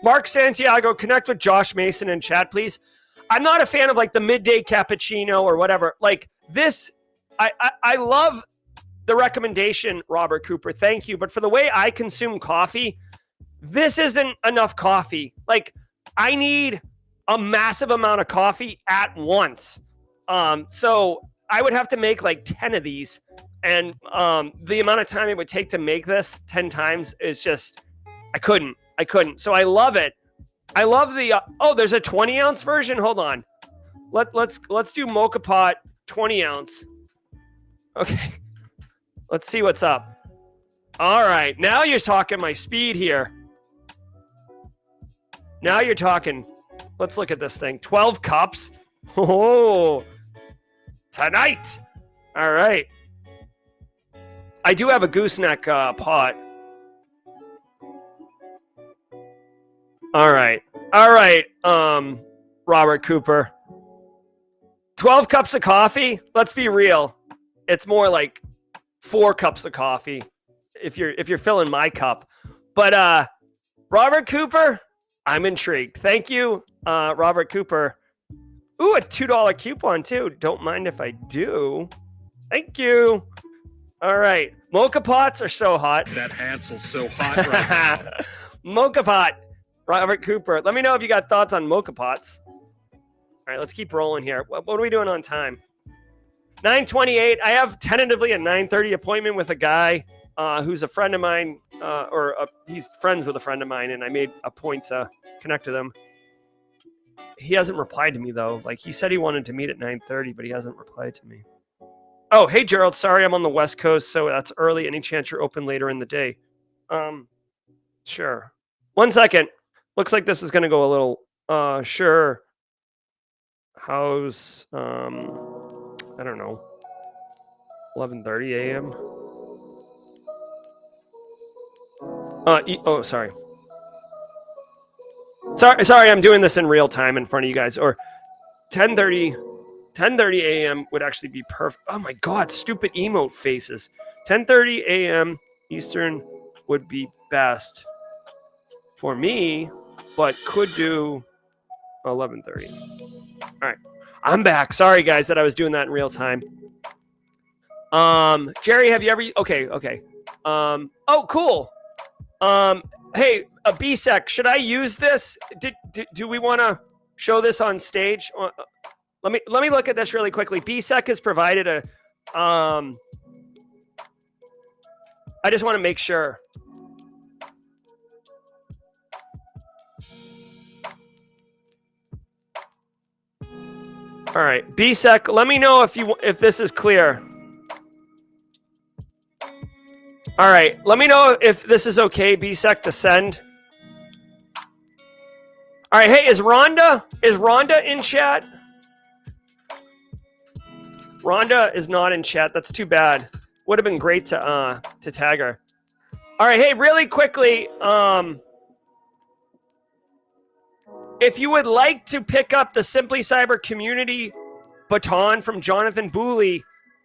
Speaker 2: Mark Santiago. Connect with Josh Mason in chat, please. I'm not a fan of like the midday cappuccino or whatever. Like this, I love the recommendation, Robert Cooper. Thank you. But for the way I consume coffee, this isn't enough coffee. Like I need a massive amount of coffee at once. So I would have to make like 10 of these. And the amount of time it would take to make this 10 times is just, I couldn't. So I love it. I love the, there's a 20 ounce version. Hold on. Let's do mocha pot 20 ounce. Okay. Let's see what's up. All right. Now you're talking my speed here. Now you're talking. Let's look at this thing. 12 cups. Oh, tonight. All right. I do have a gooseneck pot. All right. Robert Cooper. 12 cups of coffee. Let's be real. It's more like 4 cups of coffee if you're filling my cup. But Robert Cooper, I'm intrigued. Thank you, Robert Cooper. Ooh, a $2 coupon too. Don't mind if I do. Thank you. All right. Mocha pots are so hot.
Speaker 5: That Hansel's so hot right now.
Speaker 2: Mocha pot. Robert Cooper. Let me know if you got thoughts on mocha pots. All right, let's keep rolling here. What are we doing on time? 9:28. I have tentatively a 9:30 appointment with a guy who's a friend of mine, he's friends with a friend of mine, and I made a point to connect with him. He hasn't replied to me though. Like he said he wanted to meet at 9:30, but he hasn't replied to me. Oh, hey Gerald. Sorry, I'm on the West Coast, so that's early. Any chance you're open later in the day? Sure. 1 second. Looks like this is going to go a little. Sure. How's I don't know. 11:30 a.m. Sorry. Sorry, I'm doing this in real time in front of you guys. Or 10:30 a.m. would actually be perfect. Oh my God, stupid emote faces. 10:30 a.m. Eastern would be best for me, but could do 11:30. All right, I'm back. Sorry guys that I was doing that in real time. Jerry, have you ever? Okay. Oh, cool. Hey, a BSEC, should I use this? Do we want to show this on stage? Let me look at this really quickly. BSEC has provided a I just want to make sure. All right, BSEC, let me know if this is clear. All right, let me know if this is okay, BSEC, to send. All right, hey, is Rhonda in chat? Rhonda is not in chat. That's too bad. Would have been great to tag her. All right, hey, really quickly, if you would like to pick up the Simply Cyber community baton from Jonathan Booley,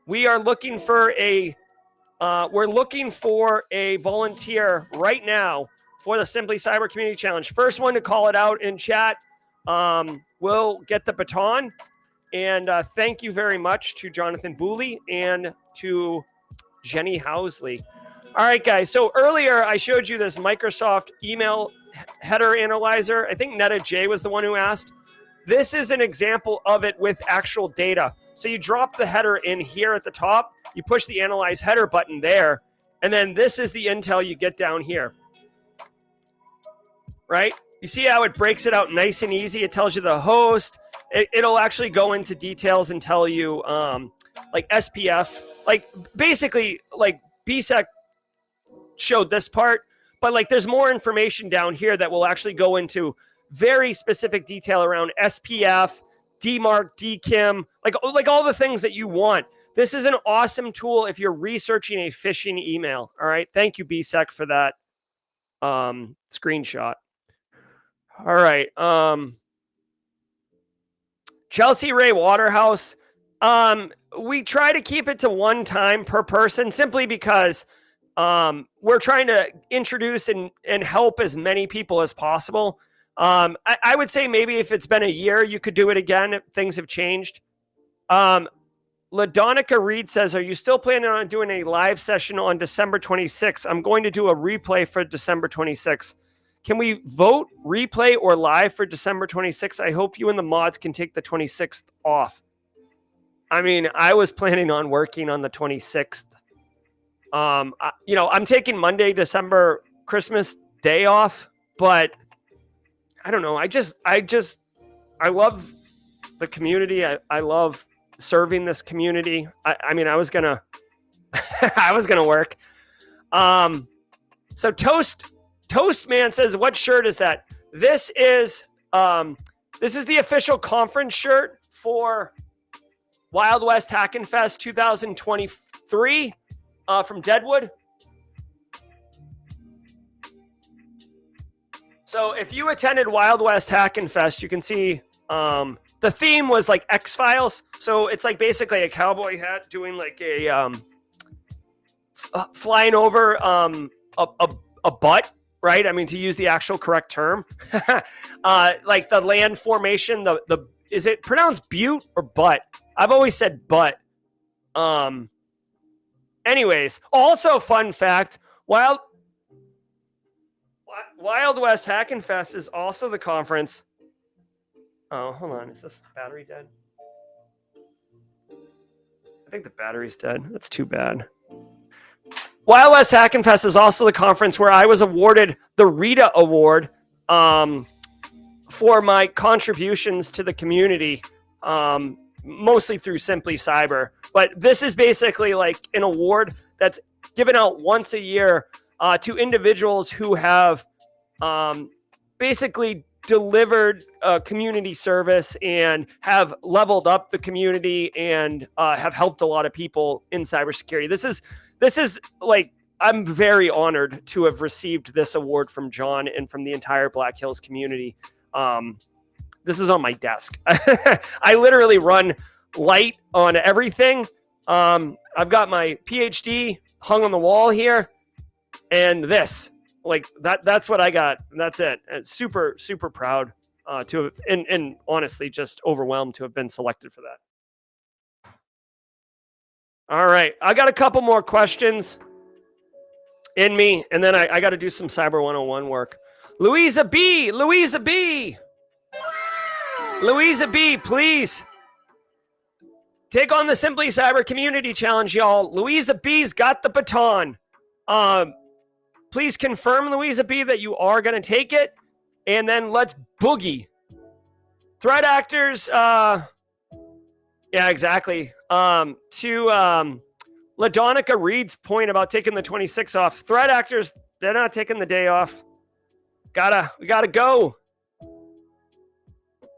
Speaker 2: we are looking for a volunteer right now for the Simply Cyber Community Challenge. First one to call it out in chat will get the baton. And thank you very much to Jonathan Booley and to Jenny Housley. All right, guys. So earlier I showed you this Microsoft email header analyzer. I think Netta J was the one who asked. This is an example of it with actual data. So you drop the header in here at the top, you push the analyze header button there, and then this is the intel you get down here. Right? You see how it breaks it out nice and easy? It tells you the host. It'll actually go into details and tell you like SPF, like basically like BSEC showed this part, but like there's more information down here that will actually go into very specific detail around SPF, DMARC, DKIM, like all the things that you want. This is an awesome tool if you're researching a phishing email. All right. Thank you, BSEC, for that screenshot. All right. Chelsea Ray Waterhouse. We try to keep it to one time per person simply because we're trying to introduce and help as many people as possible. I would say maybe if it's been a year, you could do it again if things have changed. LaDonica Reed says, are you still planning on doing a live session on December 26th? I'm going to do a replay for December 26th. Can we vote replay or live for December 26th? I hope you and the mods can take the 26th off. I mean, I was planning on working on the 26th. I'm taking Monday, December, Christmas Day off, but I don't know. I love the community. I love serving this community. I mean, I was gonna work. So Toastman says, what shirt is that? This is the official conference shirt for Wild West Hackin' Fest 2023 from Deadwood. So if you attended Wild West Hackin' Fest, you can see the theme was like X-Files. So it's like basically a cowboy hat doing like a flying over a butt. Right? I mean, to use the actual correct term, like the land formation, is it pronounced butte or butt? I've always said butt. Anyways, also fun fact, Wild West Hackin' Fest is also the conference. Oh, hold on. Is this battery dead? I think the battery's dead. That's too bad. Wild West Hackin' Fest is also the conference where I was awarded the Rita Award for my contributions to the community, mostly through Simply Cyber. But this is basically like an award that's given out once a year to individuals who have basically delivered community service and have leveled up the community and have helped a lot of people in cybersecurity. This is like, I'm very honored to have received this award from John and from the entire Black Hills community. This is on my desk. I literally run light on everything. I've got my PhD hung on the wall here, and this, like that's what I got. That's it. And super, super proud to have, and honestly, just overwhelmed to have been selected for that. All right, I got a couple more questions in me, and then I got to do some Cyber 101 work. Louisa B, please take on the Simply Cyber Community Challenge, y'all. Louisa B's got the baton. Please confirm, Louisa B, that you are going to take it. And then let's boogie. Threat actors, yeah, exactly. To LaDonica Reed's point about taking the 26 off, threat actors, they're not taking the day off. We gotta go.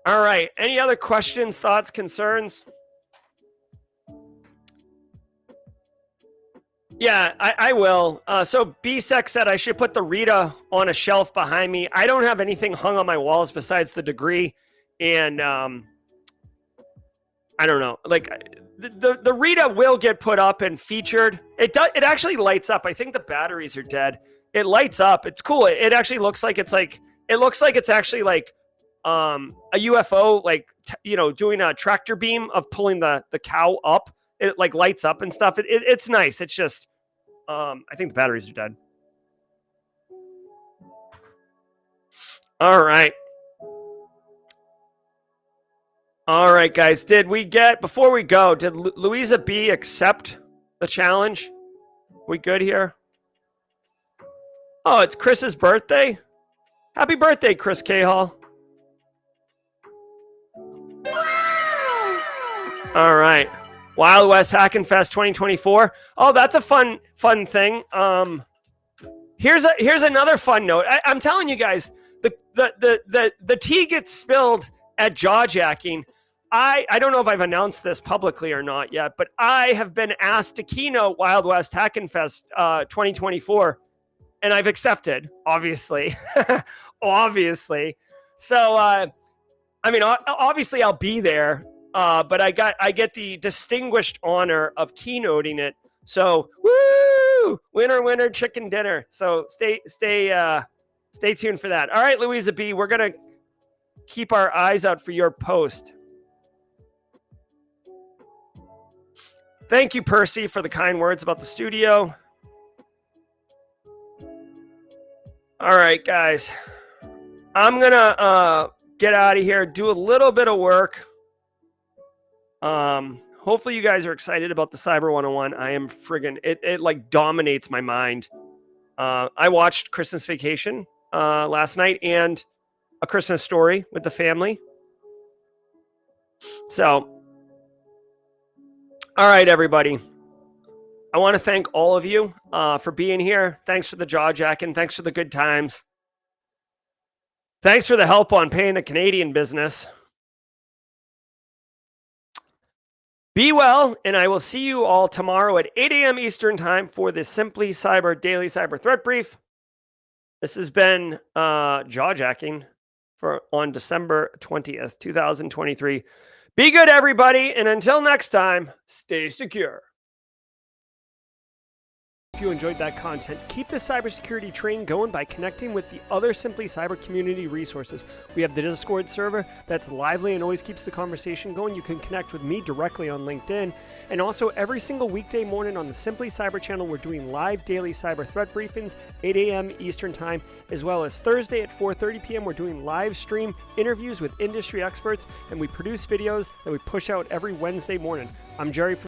Speaker 2: All right. Any other questions, thoughts, concerns? Yeah, I will. So BSEC said I should put the Rita on a shelf behind me. I don't have anything hung on my walls besides the degree. And I don't know. Like the Rita will get put up and featured. It actually lights up. I think the batteries are dead. It lights up. It's cool. It actually looks like it's actually like a UFO, like doing a tractor beam of pulling the cow up. It like lights up and stuff. It's nice. It's just I think the batteries are dead. All right. All right, guys. Before we go, did Louisa B accept the challenge? We good here? Oh, it's Chris's birthday. Happy birthday, Chris Cahall. All right. Wild West Hackin' Fest 2024. Oh, that's a fun thing. Here's another fun note. I'm telling you guys, the tea gets spilled at jaw jacking. I don't know if I've announced this publicly or not yet, but I have been asked to keynote Wild West Hackin' Fest 2024, and I've accepted, obviously. Obviously. So, obviously I'll be there, but I get the distinguished honor of keynoting it. So, woo! Winner, chicken dinner. So stay tuned for that. All right, Louisa B, we're going to keep our eyes out for your post. Thank you, Percy, for the kind words about the studio. All right, guys. I'm going to get out of here, do a little bit of work. Hopefully you guys are excited about the Cyber 101. I am friggin', it like dominates my mind. I watched Christmas Vacation last night and A Christmas Story with the family. So, all right, everybody. I want to thank all of you for being here. Thanks for the jaw jacking. Thanks for the good times. Thanks for the help on paying the Canadian business. Be well, and I will see you all tomorrow at 8 a.m. Eastern Time for the Simply Cyber Daily Cyber Threat Brief. This has been jaw jacking on December 20th, 2023. Be good, everybody, and until next time, stay secure. If you enjoyed that content, keep the cybersecurity train going by connecting with the other Simply Cyber community resources. We have the Discord server that's lively and always keeps the conversation going. You can connect with me directly on LinkedIn. And also every single weekday morning on the Simply Cyber channel, we're doing live daily cyber threat briefings, 8 a.m. Eastern Time, as well as Thursday at 4:30 p.m. We're doing live stream interviews with industry experts, and we produce videos that we push out every Wednesday morning. I'm Jerry from